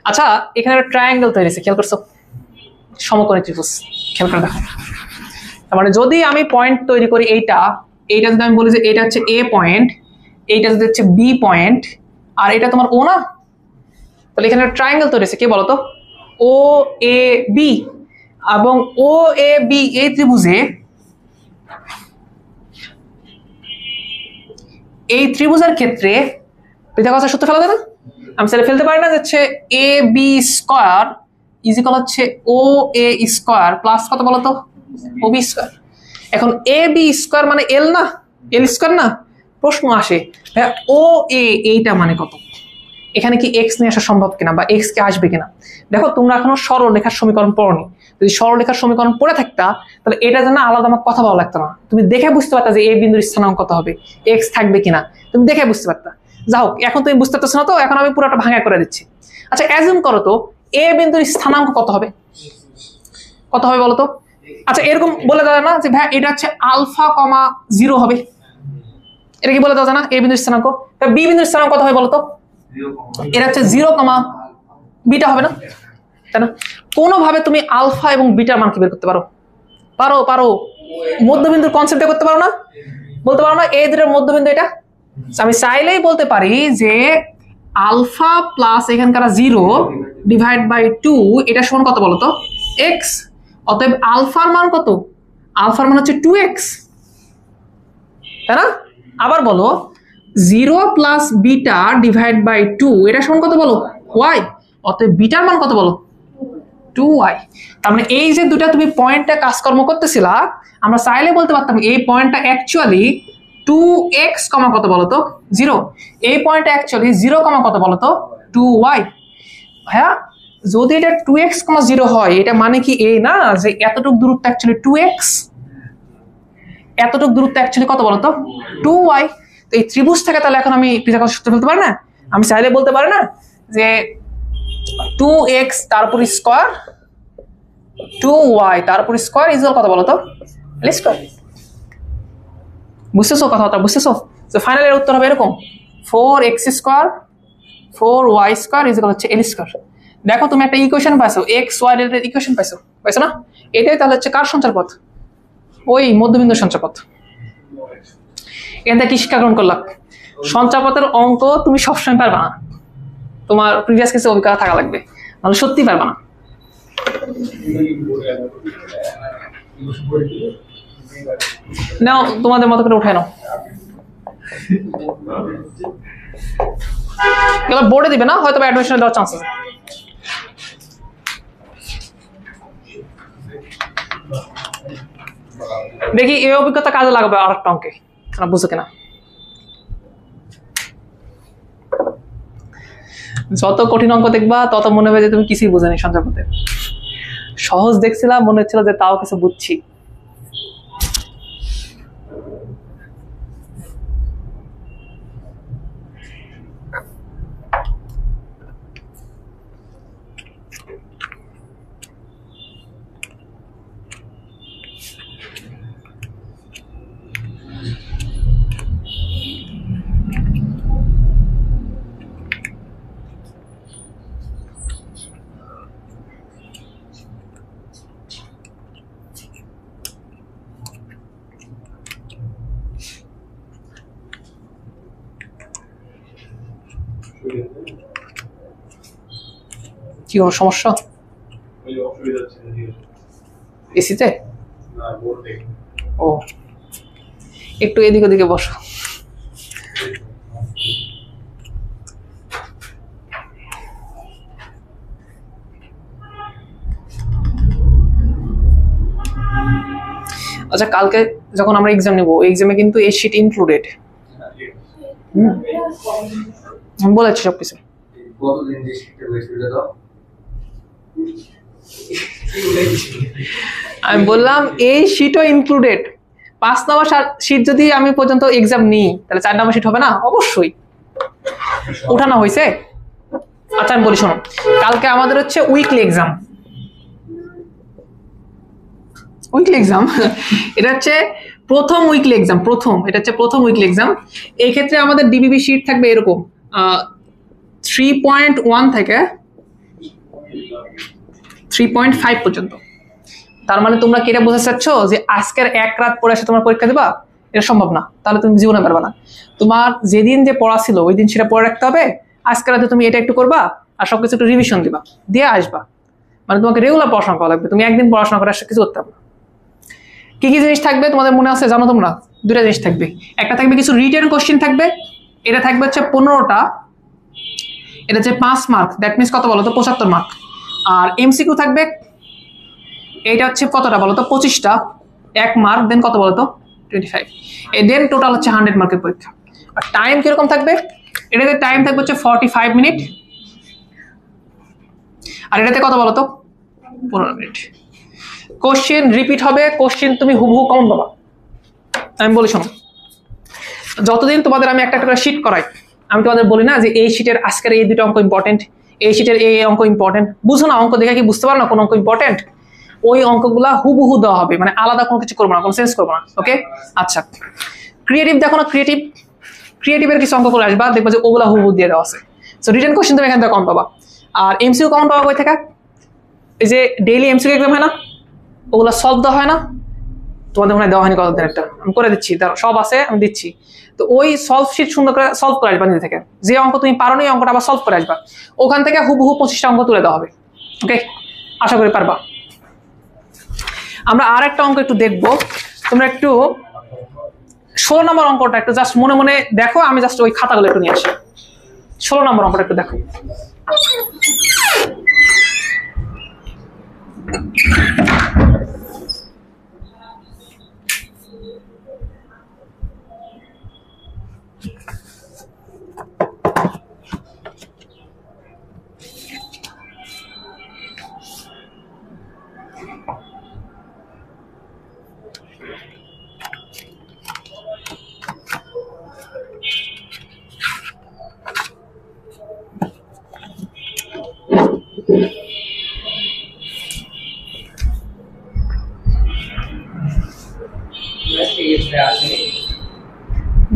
আচ্ছা, এখানে একটা ট্রায়াঙ্গেল তৈরি হয়েছে, খেয়াল করছো? সমকোণী ত্রিভুজ, খেয়াল করে দেখো। তার মানে যদি আমি পয়েন্ট তৈরি করি, এইটা যদি আমি বলি যে এটা হচ্ছে এ পয়েন্ট, এইটা যদি হচ্ছে বি পয়েন্ট, আর এটা তোমার ও না, তাহলে এখানে একটা ট্রায়াঙ্গেল তৈরি হয়েছে, কে বলতো? ও এ বি। এবং ও এ বি এই ত্রিভুজে, এই ত্রিভুজের ক্ষেত্রে পিথাগোরাসের সূত্র ফেলা যায় না? আমি সেটা ফেলতে পারি না, যাচ্ছে A B square is equal হচ্ছে ও এ স্কয়ার প্লাস কত বলতো? ও বি স্কয়ার। এখন এ বি স্কয়ার মানে এল না, এল স্কয়ার না? প্রশ্ন আসে ও এ এইটা মানে কত, এখানে কি এক্স নিয়ে আসা সম্ভব কিনা বা এক্স কে আসবে কিনা। দেখো তোমরা এখনো সরলরেখার সমীকরণ পড়োনি, যদি সরলরেখার সমীকরণ পড়ে থাকতা তাহলে এটা যেন আলাদা আমার কথা বলা লাগতো না, তুমি দেখে বুঝতে পারতা যে এই বিন্দুর স্থানাঙ্ক কত হবে, এক্স থাকবে কিনা তুমি দেখে বুঝতে পারতা। যাই হোক এখন তুমি বুঝতে পারছো না, তো এখন আমি পুরোটা ভাঙা করে দিচ্ছি। আচ্ছা অ্যাজিউম করো তো এ বিন্দুর স্থানাঙ্ক কত হবে, কত হবে বলো তো। আচ্ছা এরকম বলে দেওয়া না যে ভাই এটা হচ্ছে আলফা কমা 0 হবে, এটা কি বলে দেওয়া যায় না এ বিন্দুর স্থানাঙ্ক। বি বিন্দুর স্থানাঙ্ক কত হবে বলো তো, এটা হচ্ছে 0 কমা বিটা হবে না, তাই না। কোনোভাবে তুমি আলফা এবং বিটার মান কি বের করতে পারো, পারো পারো, মধ্যবিন্দুর কনসেপ্টে করতে পারো না, বলতে পারো না এই দুটোর মধ্যবিন্দু এটা। আমি চাইলেই বলতে পারি যে আলফা প্লাস এখানকার 0 ডিভাইড বাই 2 এটা সমান কত বলো তো এক্স। অতএব আলফার মান কত, আলফার মান হচ্ছে 2x, তাই না। আবার বলো 0 প্লাস বিটা ডিভাইড বাই 2 এটা সমান কত বলো y, অতএব বিটার মান কত বলো 2y। তার মানে এই যে দুটা তুমি পয়েন্টটা কাজকর্ম করতেছিলা, আমরা চাইলে বলতে পারতাম এই পয়েন্টটা অ্যাকচুয়ালি 2x কমা কত বলো তো 0, এই পয়েন্টটা অ্যাকচুয়ালি 0 কমা কত বলো তো 2y। হ্যাঁ যদি এটা 2x, 0 হয় এটা মানে কি এই না যে এতটুকু দূরত্ব অ্যাকচুয়ালি 2x, এতটুকু দূরত্ব অ্যাকচুয়ালি কত বলো তো 2y। তো এই ত্রিভুজ থেকে তাহলে এখন আমি পিথাগোরাস সূত্র ফেলতে পারি না, আমি চাইলে বলতে পারি না যে 2x তার উপর স্কয়ার 2y তার উপর স্কয়ার ইকুয়াল কত বলো তো l স্কয়ার। বুঝতেছো কথাটা, বুঝতেছো। তো ফাইনাল এর উত্তর হবে এরকম 4x square 4y square equal হচ্ছে l স্কয়ার। দেখো তুমি একটা ইকুয়েশন পাইছো, x y এর ইকুয়েশন পাইছো, পাইছো না। এটাই তাহলে হচ্ছে কার সঞ্চার পথ, ওই মধ্যবিন্দুর সঞ্চার পথ। এটা কি শিক্ষা গ্রহণ করলাম, সঞ্চার পথের অঙ্ক তুমি সবসময় পারবা না, তোমার প্রিভিয়াস কিছু অভিজ্ঞতা থাকা লাগবে, নাহলে সত্যি পারবা না। নাও তোমাদের মতো করে উঠায় নাও, এগুলো বোর্ডে দিবে না, হয়তো অ্যাডমিশনে দেওয়ার চান্স আছে। দেখি এই অভিজ্ঞতা কাজে লাগবে আর একটা অঙ্কে, বুঝো কিনা। যত কঠিন অঙ্ক দেখবা তত মনে হবে যে তুমি কিছুই বুঝেনি সঞ্চার পথে। সহজ দেখছিলাম মনে হচ্ছিল যে তাও কিছু বুঝছি। কি কোনো সমস্যা এসিতে? ও একটু এদিক ওদিকে বসো। আচ্ছা কালকে যখন আমরা এক্সাম নেব ওই এক্সামে কিন্তু এই শীট ইনক্লুডেড, আমি বলেছি সবকিছু। আমি বললাম এই শীটও ইনক্লুডেড। 5 নম্বর শীট যদি আমি পর্যন্ত এক্সাম নিই তাহলে 4 নম্বর শীট হবে না, অবশ্যই উঠানো হয়েছে। আচ্ছা আমি বলি শোনো, কালকে আমাদের হচ্ছে উইকলি এক্সাম, উইকলি এক্সাম এটা হচ্ছে প্রথম উইকলি এক্সাম, এটা হচ্ছে প্রথম উইকলি এক্সাম। এই ক্ষেত্রে আমাদের ডিবিবি শীট থাকবে এরকম 3.1 থেকে 3.5 পর্যন্ত। তার মানে তোমরা কি এটা বোঝাতে চাচ্ছ যে আজকের এক রাত পরে এসে তোমার পরীক্ষা দিবা? এটা সম্ভব না, তাহলে তুমি জীবনে পারবে না। তোমার যেদিন যে পড়া ছিল ওই দিন সেটা পড়ে রাখতে হবে, আজকের রাতে তুমি এটা একটু করবা আর সবকিছু একটু রিভিশন দিবা, দিয়ে আসবা। মানে তোমাকে রেগুলার পড়াশোনা করা লাগবে, তুমি একদিন পড়াশোনা করে কিছু করতে হবে না। কি কি জিনিস থাকবে তোমাদের মনে আছে জানো তোমরা? 2টা জিনিস থাকবে, একটা থাকবে কিছু রিটেন কোশ্চেন থাকবে, এটা থাকবে হচ্ছে 15টা, এটা হচ্ছে 5 মার্ক, দ্যাট মিনস কত বলো তো 75 মার্ক। আর এমসিকিউ থাকবে, এইটা হচ্ছে কতটা বলো তো 25টা, 1 মার্ক, দেন কত বলো তো 25, এই দেন টোটাল হচ্ছে 100 মার্কের পরীক্ষা। আর টাইম কিরকম থাকবে, এটাতে টাইম থাকবে হচ্ছে 45 মিনিট, আর এটাতে কত বলো তো 15 মিনিট। কোশ্চেন রিপিট হবে, কোশ্চেন তুমি হুবহু কমন পাবা। আমি বলি শোনো, যতদিন তোমাদের আমি একটা করে শিট করাই, আমি তোমাদের বলি না যে এই শিটের আজকের এই দুটো অঙ্ক ইম্পর্টেন্ট, এই শিটের এই অঙ্ক ইম্পর্টেন্ট, বুঝো না অঙ্ক দেখে কি বুঝতে পারো না কোন অঙ্ক ইম্পর্টেন্ট? ওই অঙ্কগুলা হুবহু দেওয়া হবে, মানে আলাদা কোনো কিছু করবো না, কোনো চেঞ্জ করবো না। ওকে আচ্ছা, ক্রিয়েটিভ দেখো না, ক্রিয়েটিভের কিছু অঙ্ক করে আসবা, দেখবা যে ওগুলা হুবহু দিয়ে দেওয়া আছে। সো রিটেন কোশ্চেন তুমি এখান থেকে কম পাবা। আর এমসিকিউ কমন পাবা কই থেকে? এই যে ডেইলি এমসিকিউ এক্সাম হয় না, ওগুলা সলভ দেওয়া হয় না, তোমাদের মনে দেওয়া হয়নি কতদিন, একটা আমি করে দিচ্ছি, সব আছে আমি দিচ্ছি। তো ওই সলভ শিট সুন্দর করে সলভ করে আসবা নিজে থেকে, যে অঙ্ক তুমি পারো না অঙ্কটা আবার সলভ করে আসবা, ওখান থেকে হুবহু 25টা অঙ্ক তুলে দেওয়া হবে। ওকে, আশা করি পারবা। আমরা আর একটা অঙ্ক একটু দেখবো, তোমরা একটু 16 নম্বর অঙ্কটা একটু জাস্ট মনে মনে দেখো, আমি জাস্ট ওই খাতাগুলো একটু নিয়ে আসি। 16 নম্বর অঙ্কটা একটু দেখো।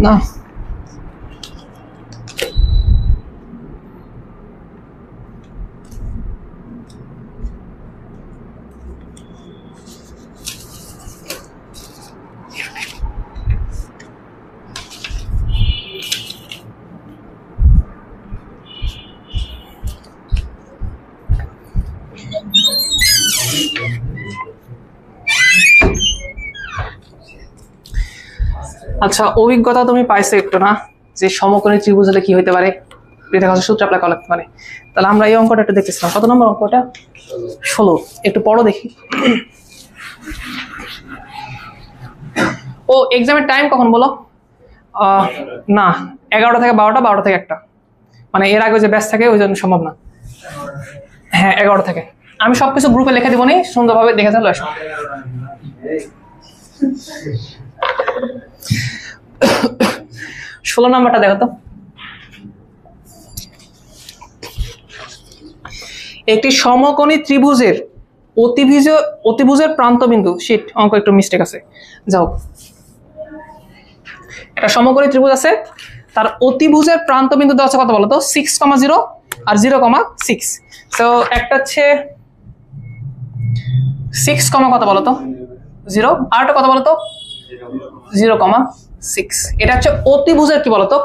না আচ্ছা, অভিজ্ঞতা তুমি পাইছো একটু না, যে সমকোণী ত্রিভুজ হলে কি হইতে পারে, সূত্র অ্যাপ্লাই করা লাগতে পারে। তাহলে আমরা এই অঙ্কটা একটু দেখতেছিলাম, কত নম্বর অঙ্কটা? 16। একটু পড়ো দেখি। ও এক্সামের টাইম কখন বলো? না 11টা থেকে 12টা, 12টা থেকে 1টা, মানে এর আগে যে ব্যাচ থাকে ওই জন্য সম্ভব না। হ্যাঁ 11টা থেকে। আমি সবকিছু গ্রুপে লিখে দিব, নি সুন্দরভাবে দেখে চলে আসো। 16 নাম্বারটা দেখো তো। একটি সমকোণী ত্রিভুজের অতিভুজের প্রান্তবিন্দু, শিট অঙ্ক একটু মিস্টেক আছে, যাও। একটা সমকোণী ত্রিভুজ আছে, তার অতিভুজের প্রান্তবিন্দু দেওয়া আছে কত বলো তো? 6,0 আর 0,6। তো একটা হচ্ছে 6, কত বলো তো 0, আর একটা কত বলো তো 0,6। এটা হচ্ছে অতিভুজের কি বলতো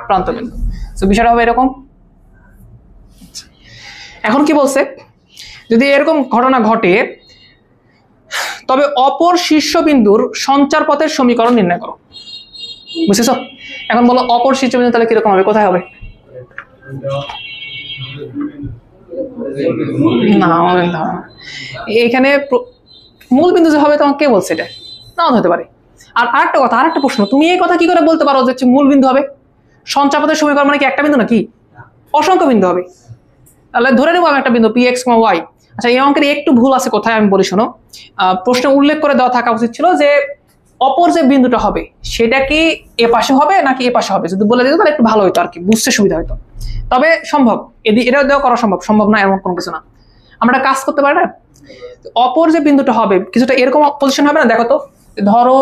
প্রান্তবিন্দু। তো বিষয়টা হবে এরকম। এখন কি বলছে, যদি এরকম ঘটনা ঘটে তবে অপর শীর্ষবিন্দুর সঞ্চার পথের সমীকরণ নির্ণয় করো। বুঝেছো? এখন বলো অপর শীর্ষবিন্দু তাহলে কিরকম হবে, কোথায় হবে? না এখানে মূল বিন্দু যে হবে তোমাকে কে বলছে? এটা নাও হতে পারে। আর আরেকটা কথা, আরেকটা প্রশ্ন, তুমি এই কথা কি করে বলতে পারো যে মূল বিন্দু হবে? সঞ্চার পথের সমীকরণ মানে কি একটা বিন্দু নাকি? অসংখ্য বিন্দু হবে। তাহলে ধরে নেবো আমি একটা বিন্দু px, y। আচ্ছা, এই অঙ্কের একটু ভুল আছে কোথায় আমি বলি শোনো। প্রশ্নে উল্লেখ করে দেওয়া থাকা উচিত ছিল যে অপর যে বিন্দুটা হবে সেটা কি এ পাশে হবে নাকি এ পাশে হবে, যদি বলে দিত তাহলে একটু ভালো হতো আর কি, বুঝতে সুবিধা হতো। তবে সম্ভব, এটা দেওয়া করা সম্ভব না এমন কোনো কিছু না। আমরা একটা কাজ করতে পারি না, অপর যে বিন্দুটা হবে কিছুটা এরকম পজিশন হবে না, দেখো তো, ধরো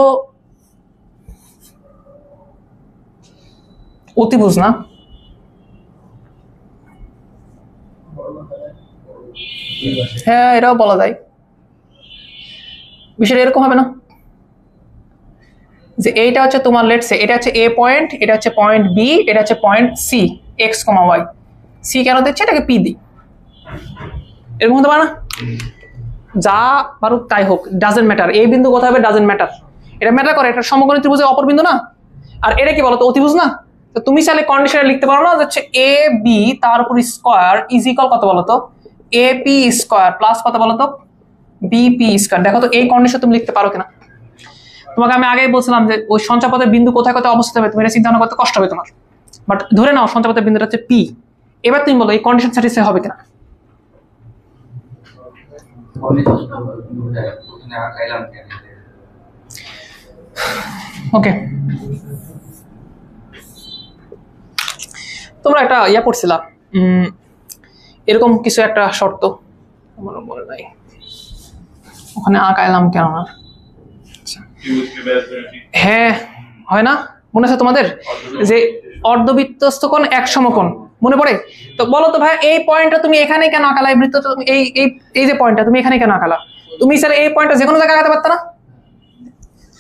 অতিভুজ না, হ্যাঁ এটাও বলা যায়। বিষয়টা এরকম হবে না যে এইটা হচ্ছে তোমার লেটস সে এটা হচ্ছে এ পয়েন্ট, এটা হচ্ছে পয়েন্ট বি, এটা হচ্ছে point C, x, y. C কেন দিচ্ছে, এটাকে পি দি, এরকম হতে পারে না? যা পারুক তাই হোক, ডাজেন্ট ম্যাটার। এই বিন্দু কোথায় হবে ডাজেন্ট ম্যাটার, এটা ম্যাটার করে এটা সমকোণী ত্রিভুজের অপর বিন্দু না। আর এটা কি বলতো অতিভুজ না। তো তুমি চাইলে কন্ডিশনে লিখতে পারো না হচ্ছে এ বি তার উপর স্কয়ার ইজ ইকুয়াল কত বলতো এ পি স্কয়ার প্লাস কত বলতো বি পি স্কয়ার। দেখো তো এই কন্ডিশন তুমি লিখতে পারো কিনা। তোমাকে আমি আগেই বলছিলাম যে ওই সঞ্চয়পথের বিন্দু কোথায় কোথায় অবস্থিত হবে, তুমি এটা চিন্তা ভাবনা করতে কষ্ট হবে তোমার। বাট ধরে নাও সঞ্চয়পথের বিন্দুটা হচ্ছে পি। এবার তুমি বলো এই কন্ডিশন স্যাটিসফাই হবে কিনা। ওকে, তোমরা একটা ইয়া পড়ছিলা এরকম কিছু একটা শর্ত, আমার মনে নাই ওখানে আঁকাইলাম কেন না। হ্যাঁ হয় না, মনে আছে তোমাদের যে অর্ধবৃত্তস্থ কোণ এক সমকোণ, মনে পড়ে? তো বলো তো ভাই এই পয়েন্টটা তুমি এখানে কেন আঁকালা, এই বৃত্ত এই এই যে পয়েন্টটা তুমি এখানে কেন আঁকালা? তুমি চাইলে এই পয়েন্টটা যে কোনো জায়গায় আঁকাতে পারতা না?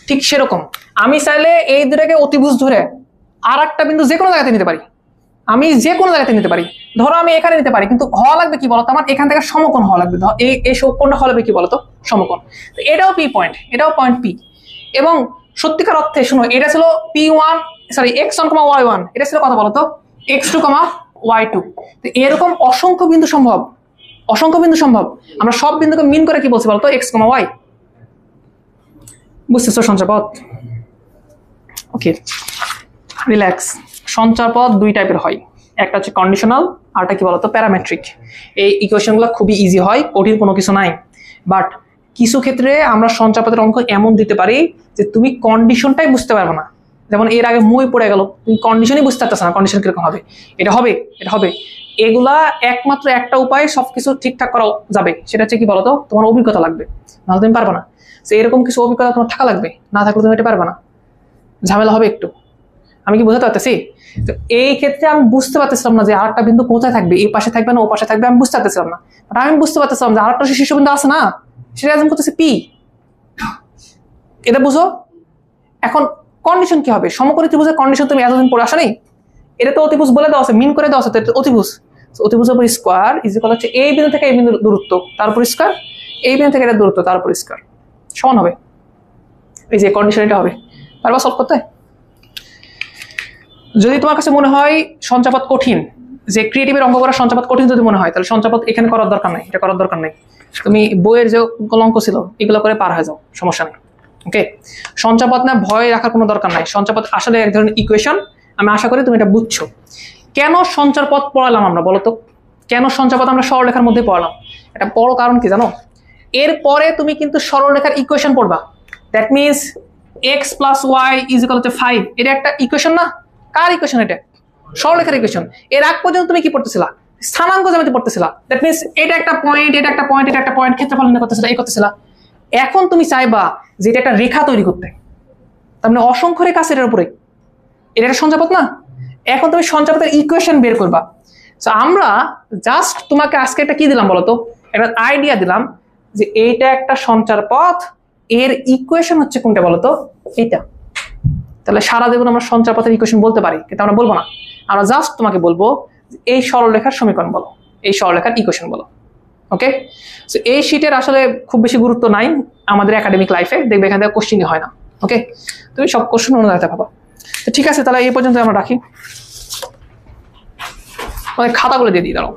ঠিক সেরকম আমি চাইলে এই দুটাকে অতিভুজ ধরে আর একটা বিন্দু যে কোনো জায়গাতে নিতে পারি, আমি যে কোনো জায়গাতে নিতে পারি। ধরো আমি এখানে নিতে পারি, কিন্তু হওয়া লাগবে কি বলতো, আমার এখান থেকে সমকোণ হওয়া লাগবে। এই কোণটা হওয়া লাগবে কি বলতো, সমকোণ। তো এটাও পি পয়েন্ট, এটাও পয়েন্ট পি। এবং সত্যিকার অর্থে শুনো, এটা ছিল P1 সরি x1, y1, এটা ছিল কত বলতো, x2, y2। তো এরকম অসংখ্য বিন্দু সম্ভব, অসংখ্য বিন্দু সম্ভব। আমরা সব বিন্দুকে মিন করে কি বলছি বলতো, x, y। বুঝতেছো সঞ্চয়পথ? ওকে, রিল্যাক্স। সঞ্চয়পথ দুই টাইপের হয়, একটা হচ্ছে কন্ডিশনাল, আরটা কি বলতো প্যারামেট্রিক। এই ইকুয়েশনগুলো খুবই ইজি হয়, কঠিন কোনো কিছু নাই। বাট কিছু ক্ষেত্রে আমরা সঞ্চয়পথের অঙ্ক এমন দিতে পারি যে তুমি কন্ডিশনটাই বুঝতে পারবে না। যেমন এর আগে মই পড়ে গেল, তুমি কন্ডিশনই বুঝতে পারতেছ না কন্ডিশন কিরকম হবে, এটা হবে, এটা হবে। এগুলা একমাত্র একটা উপায় সবকিছু ঠিকঠাক করা যাবে, সেটা হচ্ছে কি বলতো, তোমার অভিজ্ঞতা লাগবে, নাহলে তুমি পারবে না। তো এরকম কিছু অভিজ্ঞতা তোমার থাকা লাগবে, না থাকলে তুমি এটা পারবে না, ঝামেলা হবে একটু। আমি কি বুঝতে পারতেছি? তো এই ক্ষেত্রে আমি বুঝতে পারতেছিলাম না যে আরেকটা বিন্দু কোথায় থাকবে, এই পাশে থাকবে না ও পাশে থাকবে, আমি বুঝতে পারতেছিলাম না। বাট আমি বুঝতে পারতেছিলাম যে আরেকটা শীর্ষবিন্দু আছে না, সেটা একদম করতেছে পি। এটা বুঝো। এখন কন্ডিশন কি হবে, সমকোণী ত্রিভুজের কন্ডিশন তুমি এতদিন পড়ে আসো নাই? এটা তো অতিভুজ বলে দেওয়া আছে, মিন করে দেওয়া আছে, তো অতিভুজ। অতিভুজের উপর স্কোয়ার ইজ ইকুয়াল হচ্ছে এই বিন্দু থেকে এই বিন্দুর দূরত্ব তারপর স্কোয়ার, এই বিন্দু থেকে এটা দূরত্ব তারপর স্কোয়ার সমান হবে। এই যে কন্ডিশন এটা হবে, পারবা সলভ করতে? যদি তোমার কাছে মনে হয় সঞ্চয়পথ কঠিন, যে ক্রিয়েটিভের অঙ্ক করা সঞ্চয়পথ কঠিন যদি মনে হয়, তাহলে সঞ্চয়পথ এখানে করার দরকার নাই, এটা করার দরকার নেই। তুমি বইয়ের যে অঙ্ক ছিল এগুলো করে পার হয়ে যাও, সমস্যা নেই। ওকে, সঞ্চয়পথ না ভয় রাখার কোনো দরকার নাই। সঞ্চয়পথ আসলে এক ধরনের ইকুয়েশন, আমি আশা করি তুমি এটা বুঝছো। কেন সঞ্চয়পথ পড়ালাম আমরা বলো তো, কেন সঞ্চয়পথ আমরা সরলরেখার মধ্যে পড়ালাম? এটা বড় কারণ কি জানো, এরপরে তুমি কিন্তু সরলরেখার ইকুয়েশন পড়বা। দ্যাট মিনস x + y = 5, এটা একটা ইকুয়েশন না? কার ইকুয়েশন? এটা সরলরেখার ইকুয়েশন। এর আগ পর্যন্ত তুমি কি পড়তেছিলা, স্থানাঙ্ক জ্যামিতি পড়তেছিলা। দ্যাট মিনস এটা একটা পয়েন্ট, এটা একটা পয়েন্ট, এটা একটা পয়েন্ট, ক্ষেত্রফল নির্ণয় করতেছিলা, এই করতেছিলা। এখন তুমি চাইবা যে এটা একটা রেখা তৈরি করতে, তার মানে অসংখ্য রেখা আছে এটার উপরে, এটা একটা সঞ্চয়পথ না? এখন তুমি সঞ্চয়পথের ইকুয়েশন বের করবা। সো আমরা জাস্ট তোমাকে আজকে একটা কি দিলাম বলতো, একটা আইডিয়া দিলাম যে এইটা একটা সঞ্চয়পথ, এর ইকুয়েশন হচ্ছে কোনটা বলতো, এইটা। তাহলে সারা জীবন আমরা সঞ্চয়পথের ইকুয়েশন বলতে পারি, কিন্তু আমরা বলবো না। আমরা জাস্ট তোমাকে বলবো এই সরলরেখার সমীকরণ বলো, এই সরলরেখার ইকুয়েশন বলো। ওকে, সো এই শীটের আসলে খুব বেশি গুরুত্ব নাই আমাদের একাডেমিক লাইফে, দেখবে এখান থেকে কোশ্চেনই হয় না। ওকে, তুমি সব কোশ্চেন অনুযায়ী পাবা। তো ঠিক আছে, তাহলে এই পর্যন্ত আমরা রাখি, খাতাগুলো দিয়ে দিই দাঁড়াও।